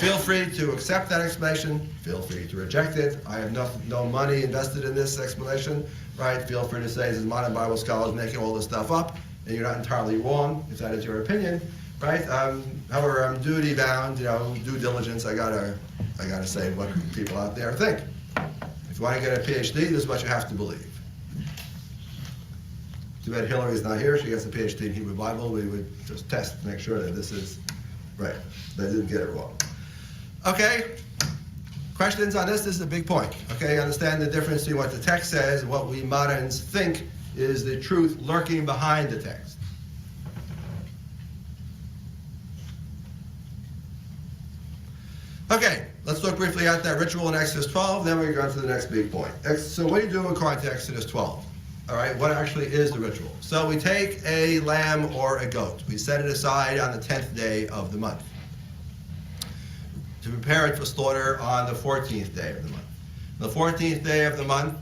Feel free to accept that explanation. Feel free to reject it. I have no money invested in this explanation, right? Feel free to say this is modern Bible scholars making all this stuff up, and you're not entirely wrong if that is your opinion, right? However, I'm duty bound, due diligence. I gotta say what people out there think. If you want to get a PhD, this is what you have to believe. Too bad Hillary's not here. She gets a PhD in Hebrew Bible. We would just test to make sure that this is right. They didn't get it wrong. Okay. Questions on this? This is a big point. Okay. Understand the difference between what the text says and what we moderns think is the truth lurking behind the text. Okay. Let's let's look briefly at that ritual in Exodus 12, then we go to the next big point. So what do you do according to Exodus 12? All right, what actually is the ritual? So we take a lamb or a goat. We set it aside on the 10th day of the month to prepare it for slaughter on the 14th day of the month. The 14th day of the month,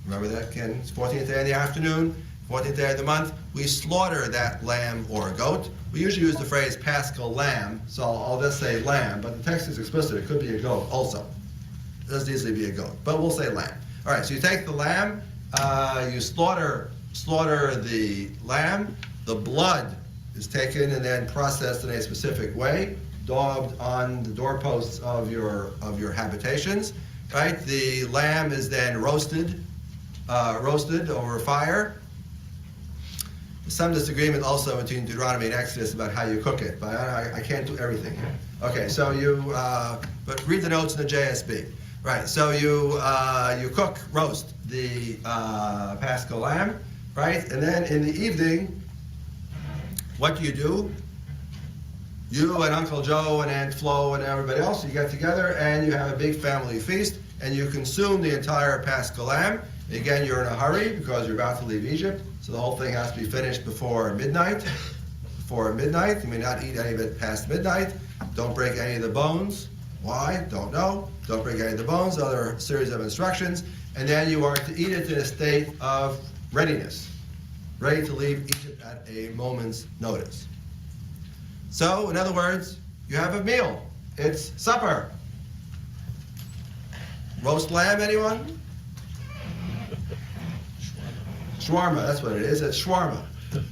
remember that, Ken? It's 14th day in the afternoon, 14th day of the month, we slaughter that lamb or goat. We usually use the phrase paschal lamb, so I'll just say lamb, but the text is explicit. It could be a goat also. It doesn't easily be a goat, but we'll say lamb. All right, so you take the lamb, you slaughter the lamb. The blood is taken and then processed in a specific way, daubed on the doorposts of your habitations. Right, the lamb is then roasted over fire. Some disagreement also between Deuteronomy and Exodus about how you cook it, but I can't do everything here. Okay, so but read the notes in the JSB. Right, so you roast the paschal lamb, right? And then in the evening, what do? You and Uncle Joe and Aunt Flo and everybody else, you get together and you have a big family feast and you consume the entire paschal lamb. Again, you're in a hurry because you're about to leave Egypt, so the whole thing has to be finished before midnight. Before midnight, you may not eat any of it past midnight. Don't break any of the bones. Why? Don't know. Don't break any of the bones. Other series of instructions. And then you are to eat it in a state of readiness, ready to leave Egypt at a moment's notice. So, in other words, you have a meal. It's supper. Roast lamb, anyone? Shawarma, that's what it is. It's shawarma. If you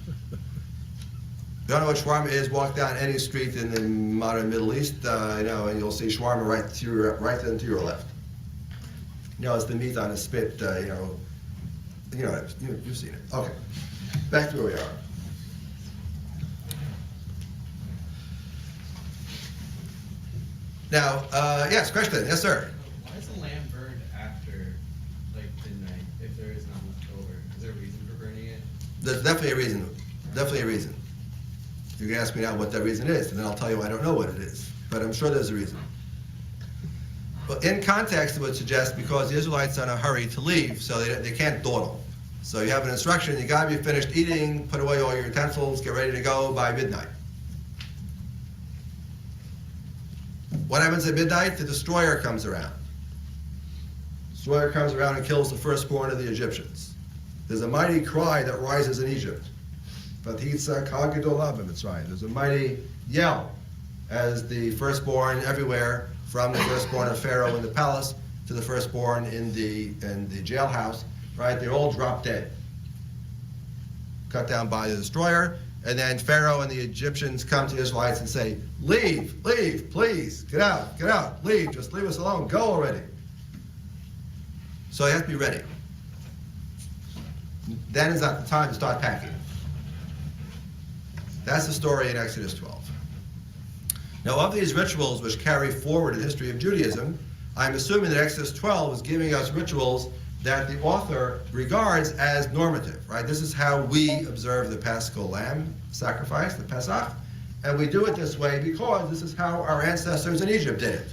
don't know what shawarma is, walk down any street in the modern Middle East, and you'll see shawarma right to your left. It's the meat on a spit, you've seen it. Okay, back to where we are. Now, yes, question. Yes, sir. Why is the lamb burned after, midnight, if there is none left over? Is there a reason for burning it? There's definitely a reason. Definitely a reason. You can ask me now what that reason is, and then I'll tell you I don't know what it is. But I'm sure there's a reason. Well, in context, it would suggest because the Israelites are in a hurry to leave, so they can't dawdle. So you have an instruction, you got to be finished eating, put away all your utensils, get ready to go by midnight. What happens at midnight? The destroyer comes around. The destroyer comes around and kills the firstborn of the Egyptians. There's a mighty cry that rises in Egypt. There's a mighty yell as the firstborn everywhere, from the firstborn of Pharaoh in the palace to the firstborn in the jailhouse, right? They all drop dead, cut down by the destroyer. And then Pharaoh and the Egyptians come to the Israelites and say, leave, please, get out, leave, just leave us alone, go already. So you have to be ready. Then is not the time to start packing. That's the story in Exodus 12. Now, of these rituals which carry forward the history of Judaism, I'm assuming that Exodus 12 is giving us rituals that the author regards as normative, right? This is how we observe the Paschal Lamb sacrifice, the Pesach, and we do it this way because this is how our ancestors in Egypt did it.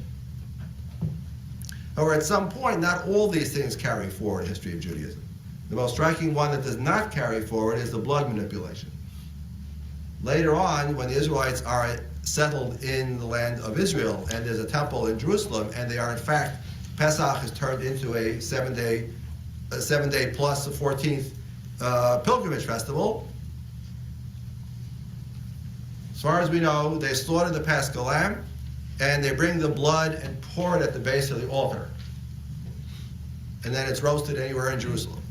However, at some point, not all these things carry forward the history of Judaism. The most striking one that does not carry forward is the blood manipulation. Later on, when the Israelites are settled in the land of Israel, and there's a temple in Jerusalem, and they are in fact, Pesach is turned into a 7 day plus the 14th pilgrimage festival. As far as we know, they slaughter the Paschal lamb, and they bring the blood and pour it at the base of the altar. And then it's roasted anywhere in Jerusalem.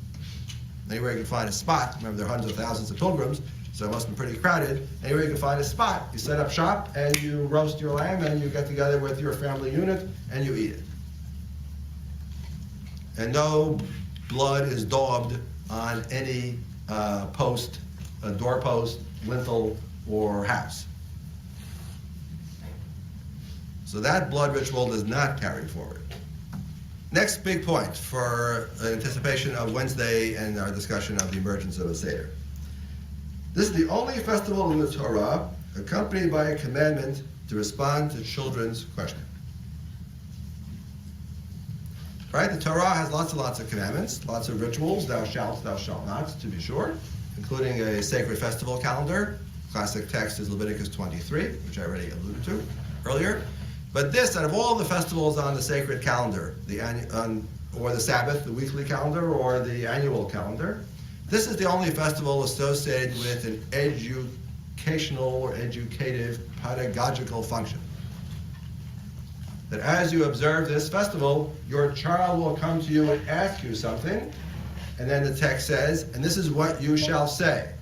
Anywhere you can find a spot. Remember, there are hundreds of thousands of pilgrims, so it must have been pretty crowded. Anywhere you can find a spot, you set up shop, and you roast your lamb, and you get together with your family unit, and you eat it. And no blood is daubed on any doorpost, lintel, or house. So that blood ritual does not carry forward. Next big point for anticipation of Wednesday and our discussion of the emergence of a Seder. This is the only festival in the Torah accompanied by a commandment to respond to children's questions. right? The Torah has lots and lots of commandments, lots of rituals, thou shalt not, to be sure, including a sacred festival calendar. Classic text is Leviticus 23, which I already alluded to earlier. But this, out of all the festivals on the sacred calendar, or the Sabbath, the weekly calendar, or the annual calendar, this is the only festival associated with an educational or educative pedagogical function. That as you observe this festival, your child will come to you and ask you something, and then the text says, and this is what you shall say.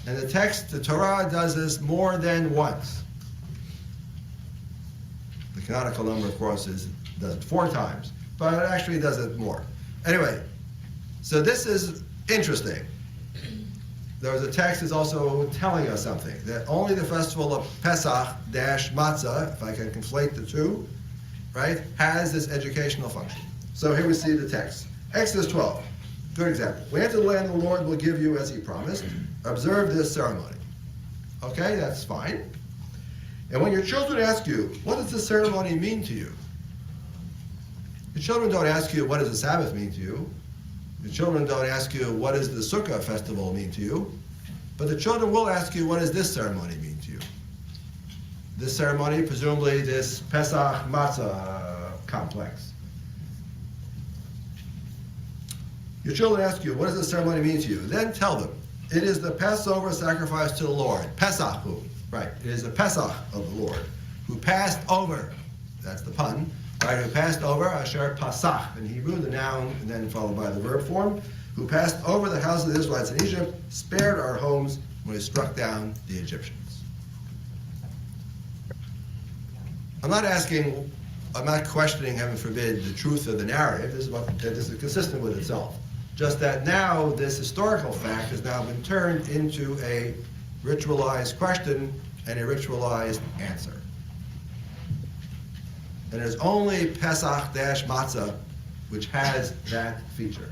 And the text, the Torah does this more than once. The canonical number, of course, does it 4 times, but it actually does it more. Anyway, so this is interesting. There was a text that's also telling us something, that only the festival of Pesach Matzah, if I can conflate the two, right, has this educational function. So here we see the text. Exodus 12, good example. When you enter the land the Lord will give you as he promised, observe this ceremony. Okay, that's fine. And when your children ask you, what does this ceremony mean to you? Your children don't ask you, what does the Sabbath mean to you? The children don't ask you, what does the Sukkah festival mean to you? But the children will ask you, what does this ceremony mean to you? This ceremony, presumably this Pesach Matzah complex. Your children ask you, what does this ceremony mean to you? Then tell them, it is the Passover sacrifice to the Lord. Pesach, right, it is the Pesach of the Lord, who passed over, that's the pun, right, who passed over, Asher Pasach, in Hebrew, the noun, and then followed by the verb form, who passed over the house of the Israelites in Egypt, spared our homes when he struck down the Egyptians. I'm not questioning, heaven forbid, the truth of the narrative. This is consistent with itself. Just that now this historical fact has now been turned into a ritualized question and a ritualized answer. And there's only Pesach-Matzah which has that feature.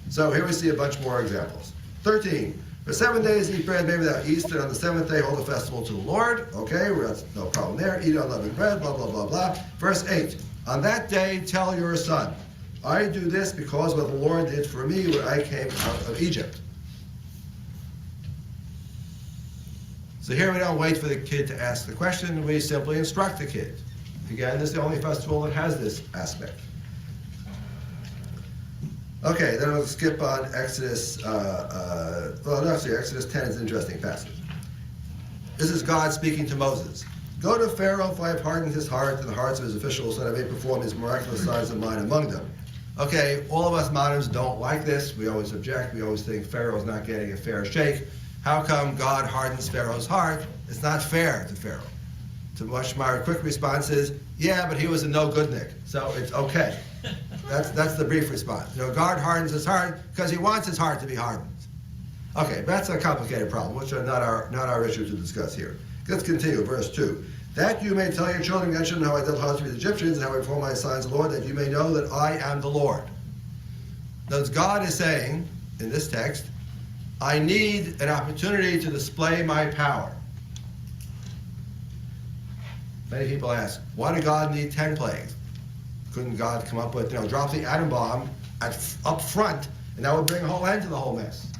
So here we see a bunch more examples. 13. For 7 days eat bread made without yeast, and on the 7th day hold a festival to the Lord. Okay, well, that's no problem there. Eat unleavened bread, blah, blah, blah, blah. Verse 8. On that day tell your son, I do this because what the Lord did for me when I came out of Egypt. So here we don't wait for the kid to ask the question, we simply instruct the kid. Again, this is the only festival that has this aspect. Okay, then we'll skip on Exodus, Exodus 10 is an interesting passage. This is God speaking to Moses. Go to Pharaoh, for I have hardened his heart and the hearts of his officials, so that I may perform his miraculous signs of mine among them. Okay, all of us moderns don't like this. We always object. We always think Pharaoh's not getting a fair shake. How come God hardens Pharaoh's heart? It's not fair to Pharaoh. To which my quick response is, yeah, but he was a no-goodnik, so it's okay. That's the brief response. You know, God hardens his heart because he wants his heart to be hardened. Okay, but that's a complicated problem, which are not our issue to discuss here. Let's continue, verse 2. That you may tell your children, mention how I dealt hard with the Egyptians and how I performed my signs of the Lord, that you may know that I am the Lord. Notice God is saying, in this text, I need an opportunity to display my power. Many people ask, why did God need 10 plagues? Couldn't God come up with, drop the atom bomb up front, and that would bring a whole end to the whole mess?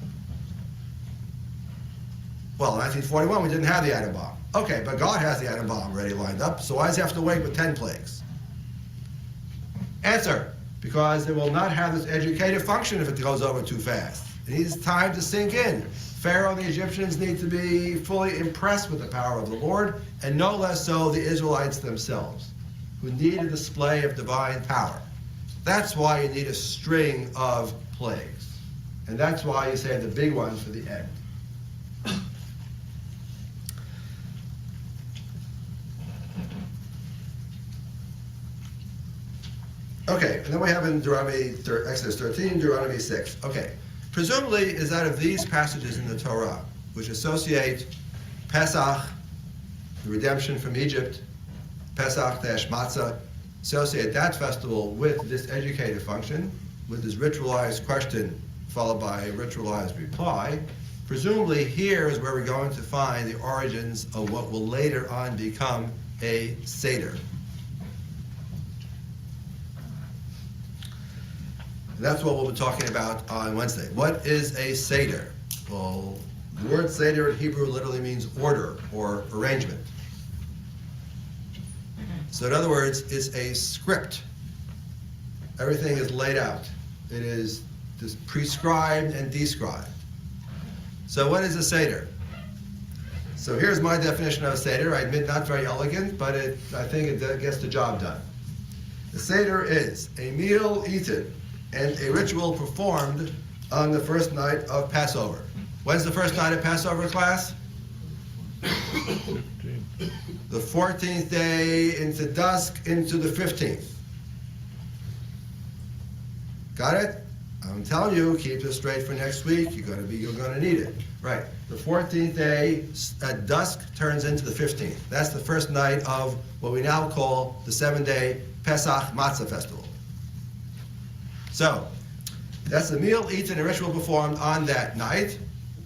Well, in 1941, we didn't have the atom bomb. Okay, but God has the atom bomb already lined up, so why does he have to wait with 10 plagues? Answer, because it will not have this educative function if it goes over too fast. It needs time to sink in. Pharaoh and the Egyptians need to be fully impressed with the power of the Lord, and no less so the Israelites themselves, who need a display of divine power. That's why you need a string of plagues. And that's why you save the big ones for the end. Okay, and then we have in Exodus 13, Deuteronomy 6. Okay, presumably is out of these passages in the Torah, which associate Pesach, the redemption from Egypt, Pesach-Matzah, associate that festival with this educative function, with this ritualized question followed by a ritualized reply. Presumably here is where we're going to find the origins of what will later on become a Seder. And that's what we'll be talking about on Wednesday. What is a Seder? Well, the word Seder in Hebrew literally means order or arrangement. So in other words, it's a script. Everything is laid out. It is just prescribed and described. So what is a Seder? So here's my definition of a Seder. I admit not very elegant, but I think it gets the job done. The Seder is a meal eaten and a ritual performed on the first night of Passover. When's the first night of Passover, class? The 14th day into dusk into the 15th. Got it? I'm telling you, keep this straight for next week. You're gonna need it. Right. The 14th day at dusk turns into the 15th. That's the first night of what we now call the 7-day Pesach Matzah Festival. So, that's the meal eaten and ritual performed on that night.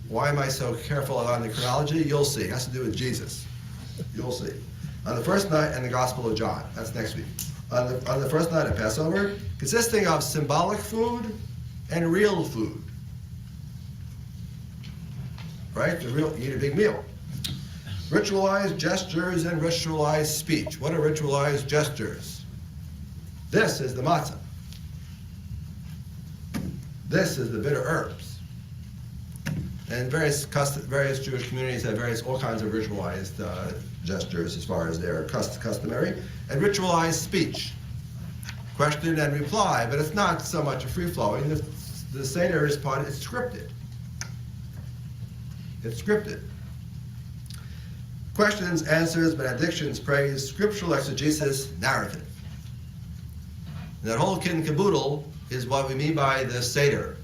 Why am I so careful on the chronology? You'll see. It has to do with Jesus. You'll see. On the first night in the Gospel of John. That's next week. On the first night of Passover, consisting of symbolic food and real food. Right? You eat a big meal. Ritualized gestures and ritualized speech. What are ritualized gestures? This is the matzah. This is the bitter herbs. And various Jewish communities have all kinds of ritualized gestures as far as they're customary. And ritualized speech. Question and reply, but it's not so much a free-flowing. The Seder is it's scripted. It's scripted. Questions, answers, benedictions, praise, scriptural exegesis, narrative. And that whole kit and caboodle is what we mean by the Seder.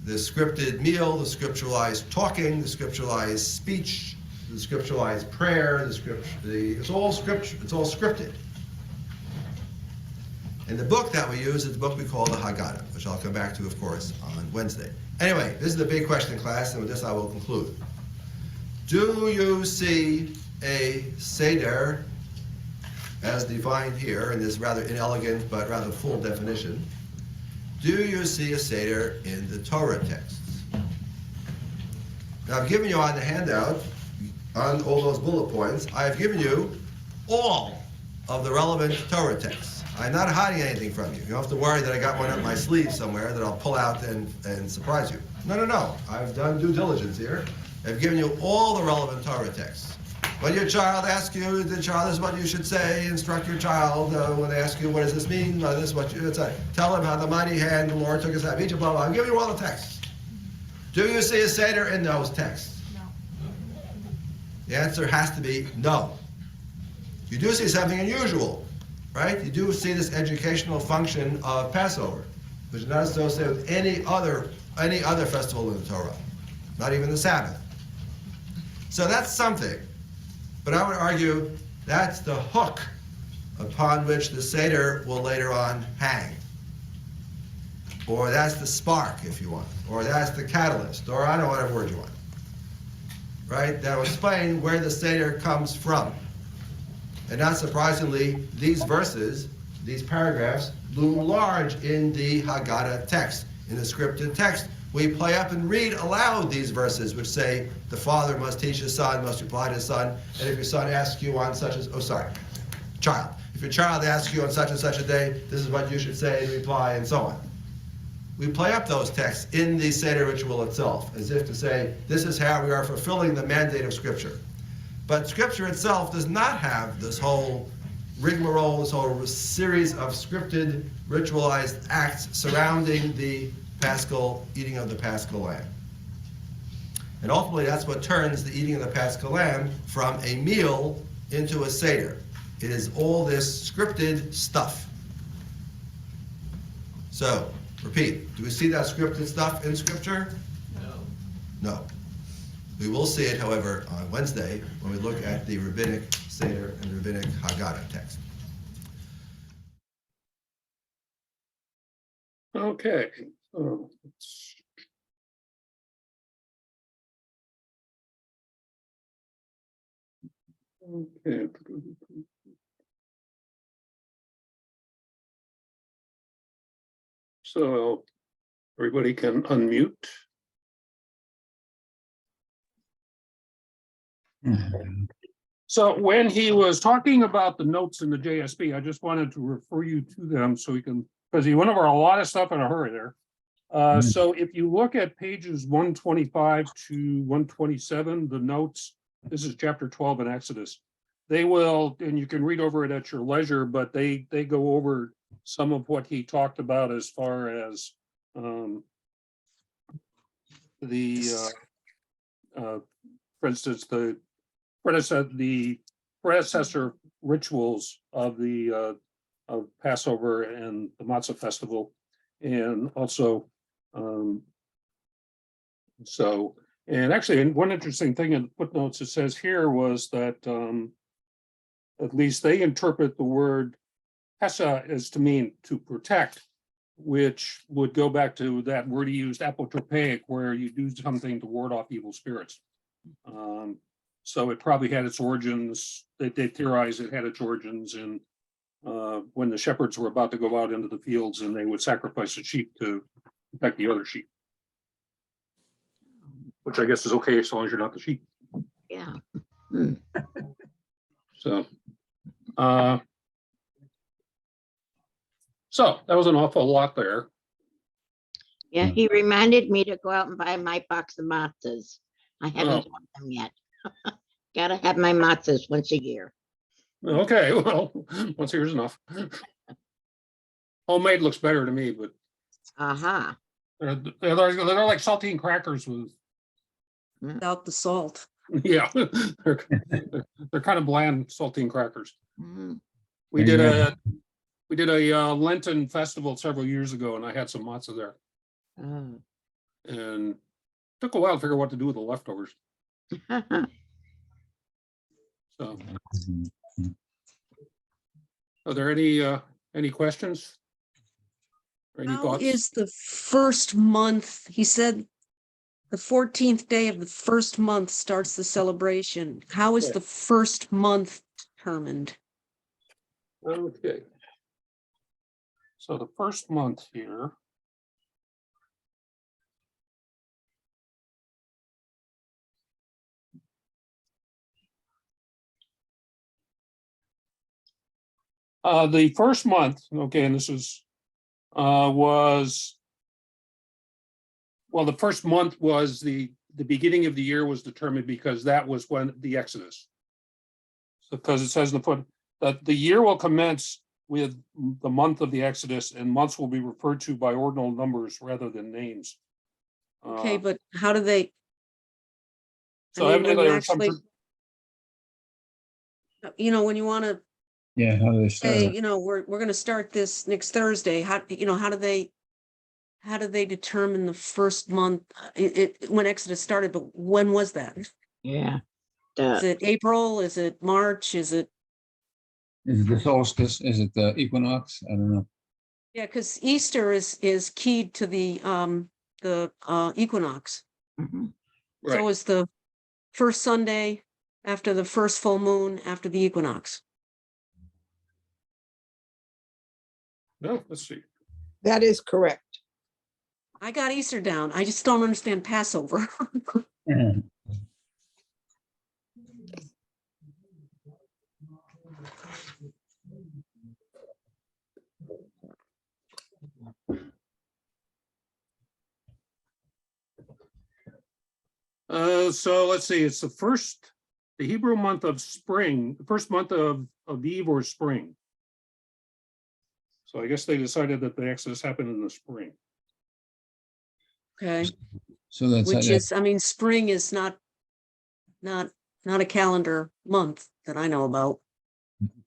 The scripted meal, the scripturalized talking, the scripturalized speech, the scripturalized prayer, it's all scripted. And the book that we use is the book we call the Haggadah, which I'll come back to, of course, on Wednesday. Anyway, this is the big question, class, and with this I will conclude. Do you see a Seder, as defined here in this rather inelegant but rather full definition? Do you see a Seder in the Torah texts? Now, I've given you on the handout, on all those bullet points, I've given you all of the relevant Torah texts. I'm not hiding anything from you. You don't have to worry that I got one up my sleeve somewhere that I'll pull out and surprise you. No. I've done due diligence here. I've given you all the relevant Torah texts. When your child asks you, this is what you should say, instruct your child. When they ask you, what does this mean? This is what you would say. Tell them how the mighty hand of the Lord took us out of Egypt, blah, blah. I'll give you all the texts. Do you see a Seder in those texts? No. The answer has to be no. You do see something unusual, right? You do see this educational function of Passover, which is not associated with any other festival in the Torah, not even the Sabbath. So that's something. But I would argue that's the hook upon which the Seder will later on hang. Or that's the spark, if you want. Or that's the catalyst. Or I don't know, whatever word you want. Right? That will explain where the Seder comes from. And not surprisingly, these verses, these paragraphs, loom large in the Haggadah text, in the scripted text. We play up and read aloud these verses, which say, the father must teach his son, must reply to his son, and if your son asks you on such as, child. If your child asks you on such and such a day, this is what you should say in reply, and so on. We play up those texts in the Seder ritual itself, as if to say, this is how we are fulfilling the mandate of Scripture. But Scripture itself does not have this whole rigmarole, this whole series of scripted, ritualized acts surrounding the Paschal eating of the Paschal lamb. And ultimately, that's what turns the eating of the Paschal lamb from a meal into a Seder. It is all this scripted stuff. So, repeat, do we see that scripted stuff in Scripture? No. We will see it, however, on Wednesday when we look at the Rabbinic Seder and Rabbinic Haggadah text. Okay. Okay. So everybody can unmute. So when he was talking about the notes in the JSB, I just wanted to refer you to them so we can, because he went over a lot of stuff in a hurry there. So if you look at pages 125 to 127, the notes, this is chapter 12 in Exodus. They will, and you can read over it at your leisure, but they go over some of what he talked about as far as for instance, the predecessor rituals of the of Passover and the Matzah festival, and also and actually, and one interesting thing in footnotes it says here was that at least they interpret the word Hesa as to mean to protect, which would go back to that word he used, apotropaic, where you do something to ward off evil spirits. So it probably had its origins, they theorize it had its origins in when the shepherds were about to go out into the fields and they would sacrifice a sheep to protect the other sheep. Which I guess is okay as long as you're not the sheep. Yeah. So that was an awful lot there. Yeah, he reminded me to go out and buy my box of matzahs. I haven't bought them yet. Gotta have my matzahs once a year. Okay, well, once a year's enough. Homemade looks better to me, but Aha. they're like saltine crackers with, Without the salt. yeah, they're kind of bland saltine crackers. Mm. We did a Lenten festival several years ago, and I had some matzah there, Oh. and took a while to figure out what to do with the leftovers. So, are there any questions? Or any How thoughts? is the first month? He said the 14th day of the first month starts the celebration. How is Yeah. the first month determined? Okay. So the first month here. The first month, okay, and this is was, well, the first month was the beginning of the year was determined because that was when the Exodus. So, because it says in the foot that the year will commence with the month of the Exodus, and months will be referred to by ordinal numbers rather than names. Okay, but how do they? So I mean, when evidently you there was some, actually, when you want to Yeah, how do they say, start? we're going to start this next Thursday, how do they determine the first month, when Exodus started, but when was that? Yeah. Is it April? Is it March? Is it? Is it the solstice? Is it the equinox? I don't know. Yeah, because Easter is keyed to the equinox. Mhm. So right. is the first Sunday after the first full moon after the equinox. No, let's see. That is correct. I got Easter down. I just don't understand Passover. So let's see, it's the Hebrew month of spring, the first month of Eve or spring. So I guess they decided that the Exodus happened in the spring. Okay, So that's which is, I mean, spring is not a calendar month that I know about.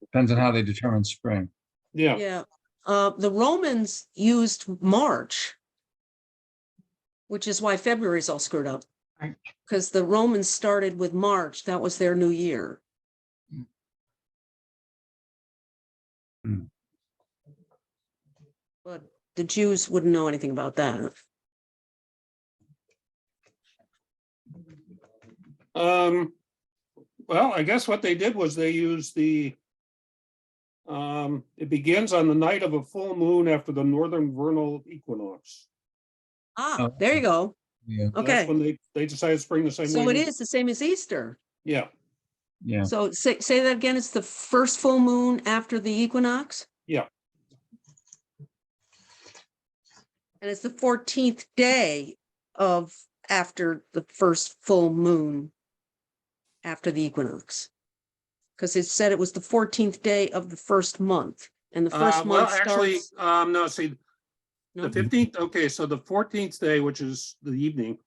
depends on how they determine spring. Yeah, Yeah, the Romans used March, which is why February is all screwed up. Right. Because the Romans started with March, that was their new year. Hmm. But the Jews wouldn't know anything about that. well, I guess what they did was they used the It begins on the night of a full moon after the northern vernal equinox. Ah, there you go. Yeah, So That's Okay, when they decided to spring the same way. so it we- is the same as Easter. Yeah, yeah. So say that again, it's the first full moon after the equinox? yeah, And it's the 14th day of after the first full moon after the equinox. Because it said it was the 14th day of the first month, and the first well, month actually, starts. no, see, No? the 15th, okay, so the 14th day, which is the evening,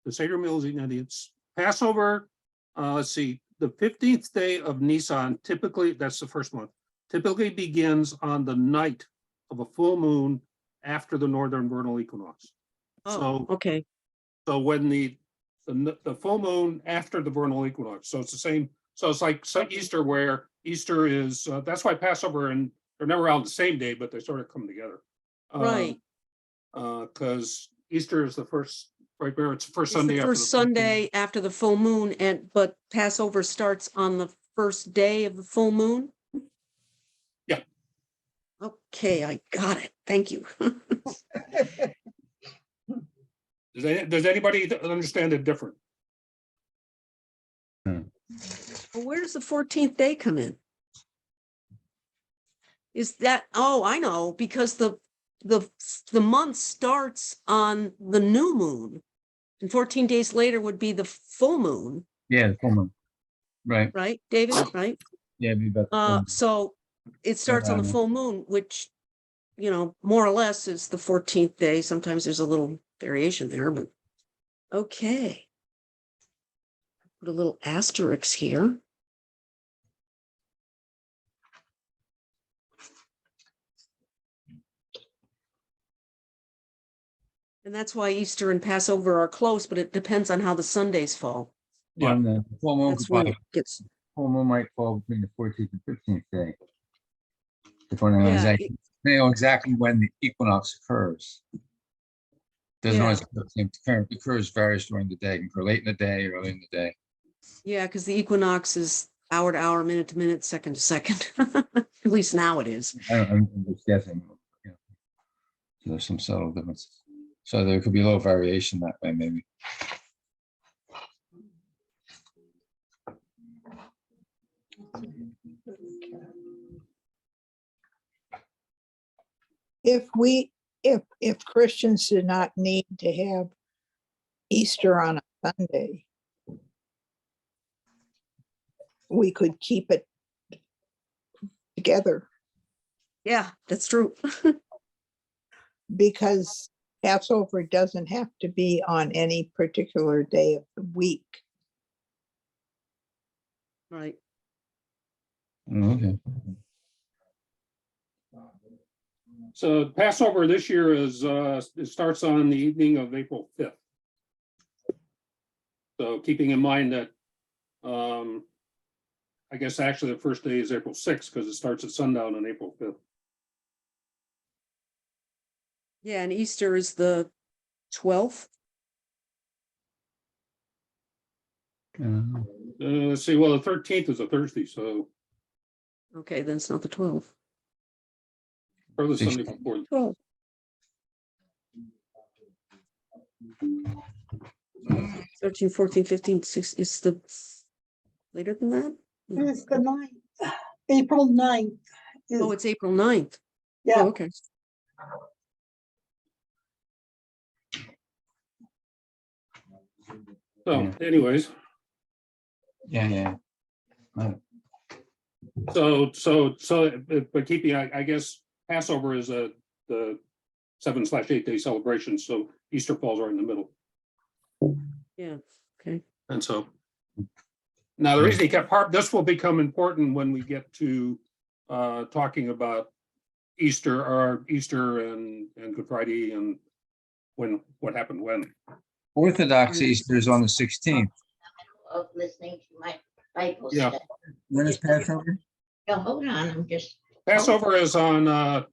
the Seder meal is eaten, it's Passover. Let's see, the 15th day of Nisan, typically, that's the first month, typically begins on the night of a full moon after the northern vernal equinox. Oh, So, okay, so when the full moon after the vernal equinox, so it's the same, so it's like Easter, where Easter is, that's why Passover and they're never out the same day, but they sort of come together. right. Because Easter is the first, right there, it's the first It's Sunday. the after first full moon. Sunday after the full moon, but Passover starts on the first day of the full moon? Yeah. Okay, I got it. Thank you. Does anybody understand it different? Well, where does the 14th day come in? Is that, oh, I know, because the month starts on the new moon. And 14 days later would be the full moon, Yeah, the full moon. Right, right, David, right? yeah, it'd be about the full moon. So it starts on the full moon, which, more or less is the 14th day. Sometimes there's a little variation there, but okay. Put a little asterisk here. And that's why Easter and Passover are close, but it depends on how the Sundays fall. Yeah. On the full moon, That's when it gets, full moon might fall between the 14th and 15th day. Depending on Yeah, exactly, depending on exactly when the equinox occurs. Doesn't Yeah. always occurs varies during the day, it can occur late in the day, early in the day. yeah, because the equinox is hour to hour, minute to minute, second to second. At least now it is. I'm just guessing. So there's some subtle differences. So there could be a little variation that way, maybe. If Christians did not need to have Easter on a Sunday, we could keep it together Yeah, that's true. because Passover doesn't have to be on any particular day of the week. Right. Okay. So Passover this year is, it starts on the evening of April 5th. So keeping in mind that, I guess actually the first day is April 6th because it starts at sundown on April 5th. Yeah, and Easter is the 12th. Let's see, well, the 13th is a Thursday, so Okay, then it's not the 12th. or the Sunday before. 12. 13, 14, 15, 16, is the later than that? No. It's the 9th, April 9th. Oh, it's April 9th. Yeah. Oh, okay. So anyways, Yeah. but keeping, I guess Passover is the 7/8 day celebration, so Easter falls right in the middle. Yeah, okay. And so now the reason he kept this will become important when we get to talking about Easter and Good Friday and what happened when. Orthodox Easter is on the 16th. Of listening to my Bible Yeah. study. When is Passover? No, hold on, I'm just. Passover is on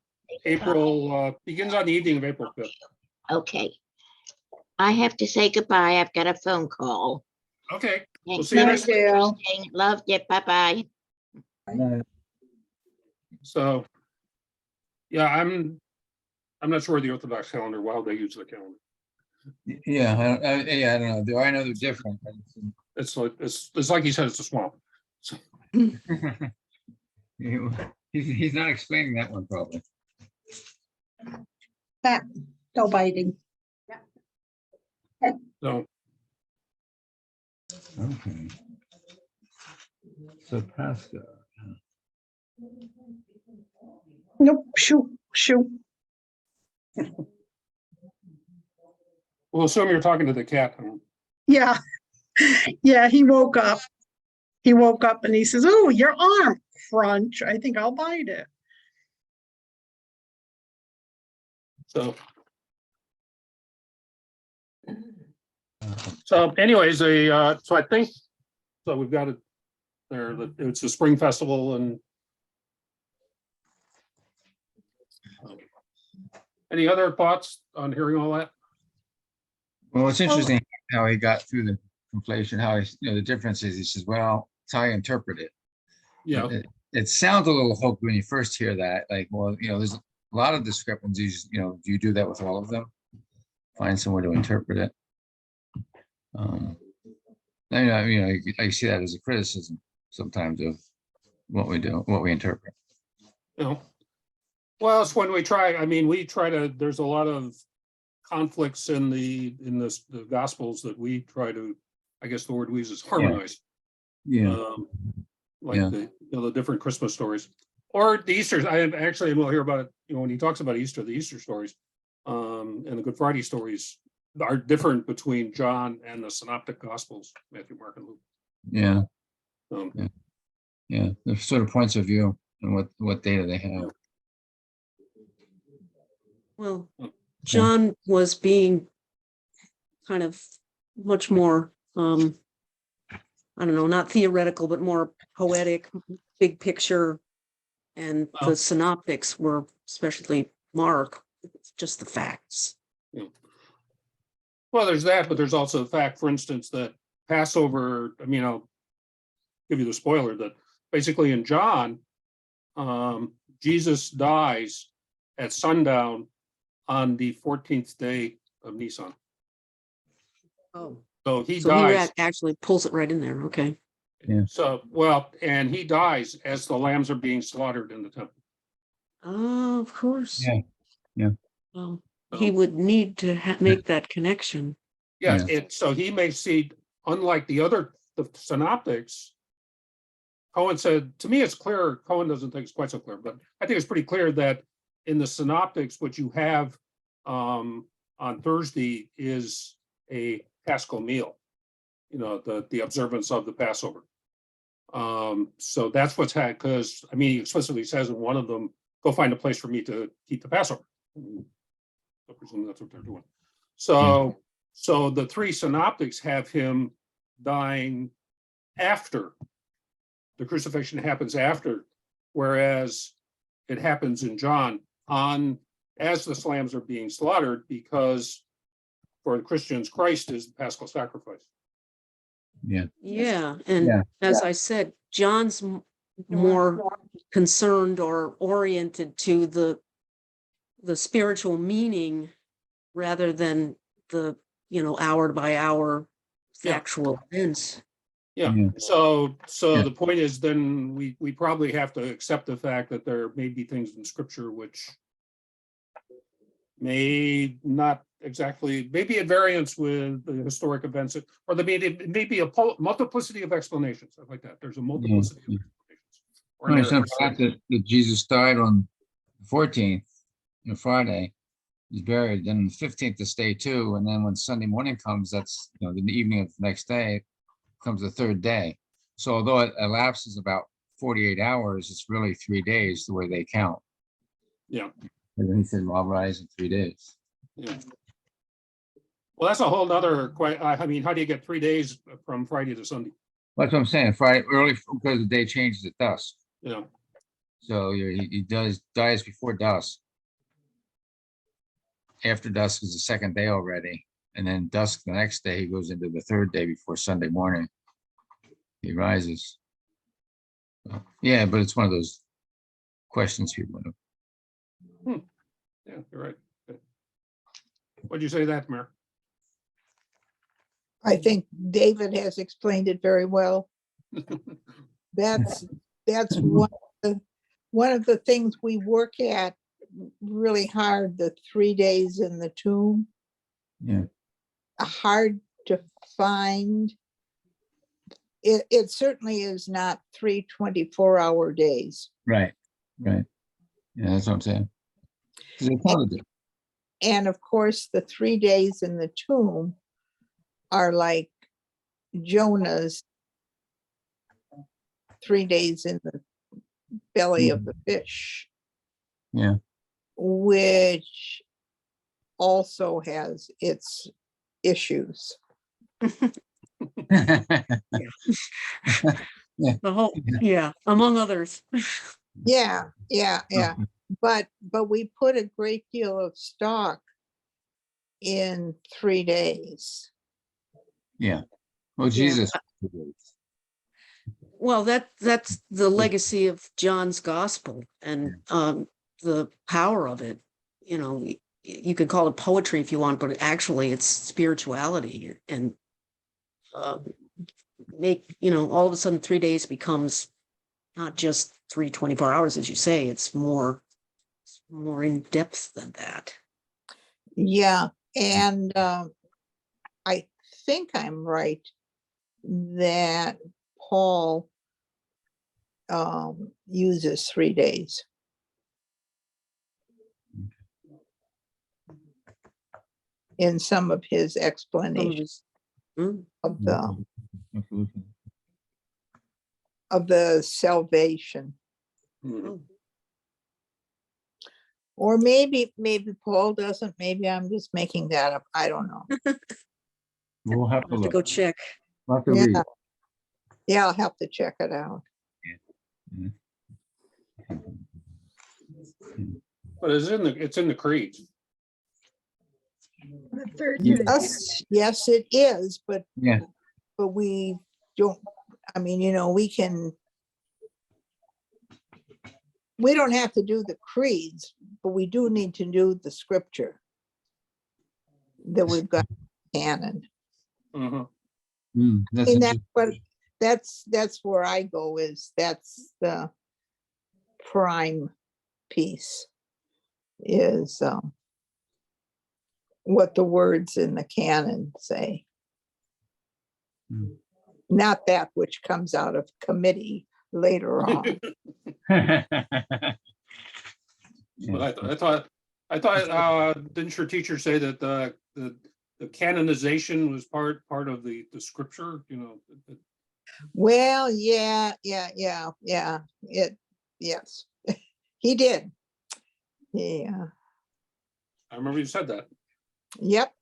April, begins on the evening of April 5th. Okay. I have to say goodbye. I've got a phone call. Okay, we'll Thanks see you for next. Dale. listening. Loved it. Bye-bye. So, yeah, I'm not sure the Orthodox calendar, how they use the calendar. Yeah, I don't know. I know they're different. but It's like he said, it's a swamp. So, He's not explaining that one probably. That, no biting. so, Okay. So Pascha. Nope, shoo, shoo. we'll assume you're talking to the cat. Yeah, yeah, he woke up. He woke up and he says, "Oh, your arm, crunch. I think I'll bite it." So. So anyways, so I think, so we've got it there, it's a spring festival and any other thoughts on hearing all that? Well, it's interesting how he got through the conflation, how the differences. He says, well, it's how I interpret it. Yeah, It sounds a little hokey when you first hear that, like, well, there's a lot of discrepancies, do you do that with all of them? Find some way to interpret it. I see that as a criticism sometimes of what we do, what we interpret. well, it's when we try, there's a lot of conflicts in the Gospels that we try to, I guess the word we use is harmonize. Yeah. Like the different Christmas stories or the Easter. We'll hear about it, when he talks about Easter, the Easter stories, and the Good Friday stories are different between John and the Synoptic Gospels, Matthew, Mark, and Luke. Yeah. Um, Yeah. There's sort of points of view and what data they have. Well, John was being kind of much more, I don't know, not theoretical, but more poetic, big picture. And the synoptics were, especially Mark, just the facts. Well, there's that, but there's also the fact, for instance, that Passover, I'll give you the spoiler that basically in John, Jesus dies at sundown on the 14th day of Nisan. Oh. So he So dies. he actually pulls it right in there. Okay. Yeah. So, and he dies as the lambs are being slaughtered in the temple. Oh, of course. Yeah. Yeah. Well, he would need to make that connection. Yeah, so he may see, unlike the synoptics, Cohen said, to me, it's clear, Cohen doesn't think it's quite so clear, but I think it's pretty clear that in the synoptics, what you have on Thursday is a Paschal meal, the observance of the Passover. So that's what's had, because he explicitly says in one of them, go find a place for me to keep the Passover. I presume that's what they're doing. So the three synoptics have him dying after the crucifixion happens after, whereas it happens in John as the lambs are being slaughtered, because for the Christians, Christ is the Paschal sacrifice. Yeah. Yeah. And as I said, John's more concerned or oriented to the spiritual meaning rather than the, hour by hour actual events. Yeah. So the point is, then we probably have to accept the fact that there may be things in Scripture which may not exactly, maybe at variance with the historic events, or it may be a multiplicity of explanations, stuff like that. There's a multiplicity of explanations. It's the fact that Jesus died on the 14th, Friday, he's buried. Then on the 15th is day 2, and then when Sunday morning comes, that's the evening of the next day comes the 3rd day. So although it elapses about 48 hours, it's really 3 days the way they count. Yeah. And then he said, "I'll rise in 3 days." Yeah. Well, that's a whole nother question. How do you get 3 days from Friday to Sunday? That's what I'm saying. Friday early, because the day changes at dusk. Yeah. So he dies before dusk. After dusk is the 2nd day already, and then dusk the next day he goes into the 3rd day before Sunday morning. He rises. Yeah, but it's one of those questions people have. Yeah, you're right. Okay. What'd you say that, Mayor? I think David has explained it very well. That's one of the things we work at really hard, the 3 days in the tomb. Yeah. Hard to find. It certainly is not 3 24-hour days. Right. Yeah, that's what I'm saying. 'Cause it's hard to do. And of course, the 3 days in the tomb are like Jonah's 3 days in the belly of the fish, Yeah. which also has its issues. The whole, yeah, among others. Yeah. But we put a great deal of stock in 3 days. Yeah. Well, Jesus. Well, that's the legacy of John's gospel and the power of it. You know, you could call it poetry if you want, but actually it's spirituality and make, you know, all of a sudden 3 days becomes not just 3 24 hours, as you say, it's more in depth than that. Yeah, and I think I'm right that Paul uses 3 days. In some of his explanations of the salvation. Or maybe Paul doesn't, maybe I'm just making that up. I don't know. We'll have to Have to look. go check. We'll have to read. Yeah, I'll have to check it out. But it's in the creed. The third Yeah. day. Yes, it is, but Yeah. we don't, I mean, you know, we don't have to do the creeds, but we do need to do the scripture that we've got canon. Mhm. That's And that's where I go, is that's the prime piece, is what the words in the canon say. Not that which comes out of committee later on. But I thought, didn't your teacher say that the canonization was part of the scripture, you know? Well, yeah. Yes, he did. Yeah. I remember you said that. Yep.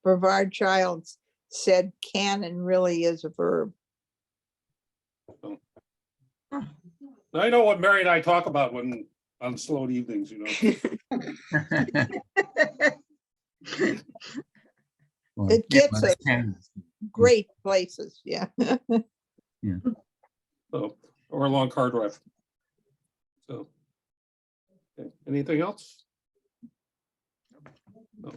Brevard Childs said canon really is a verb. I know what Mary and I talk about when on slow evenings, you know. It gets us great places, yeah. So, or a long car drive. So, okay, anything else? No.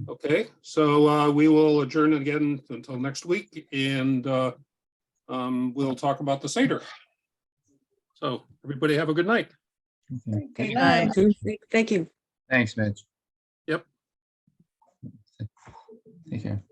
Okay, so we will adjourn again until next week, and we'll talk about the Seder. So everybody have a good night. Good night. Thank you. Thanks, Mitch. Yep. Take care.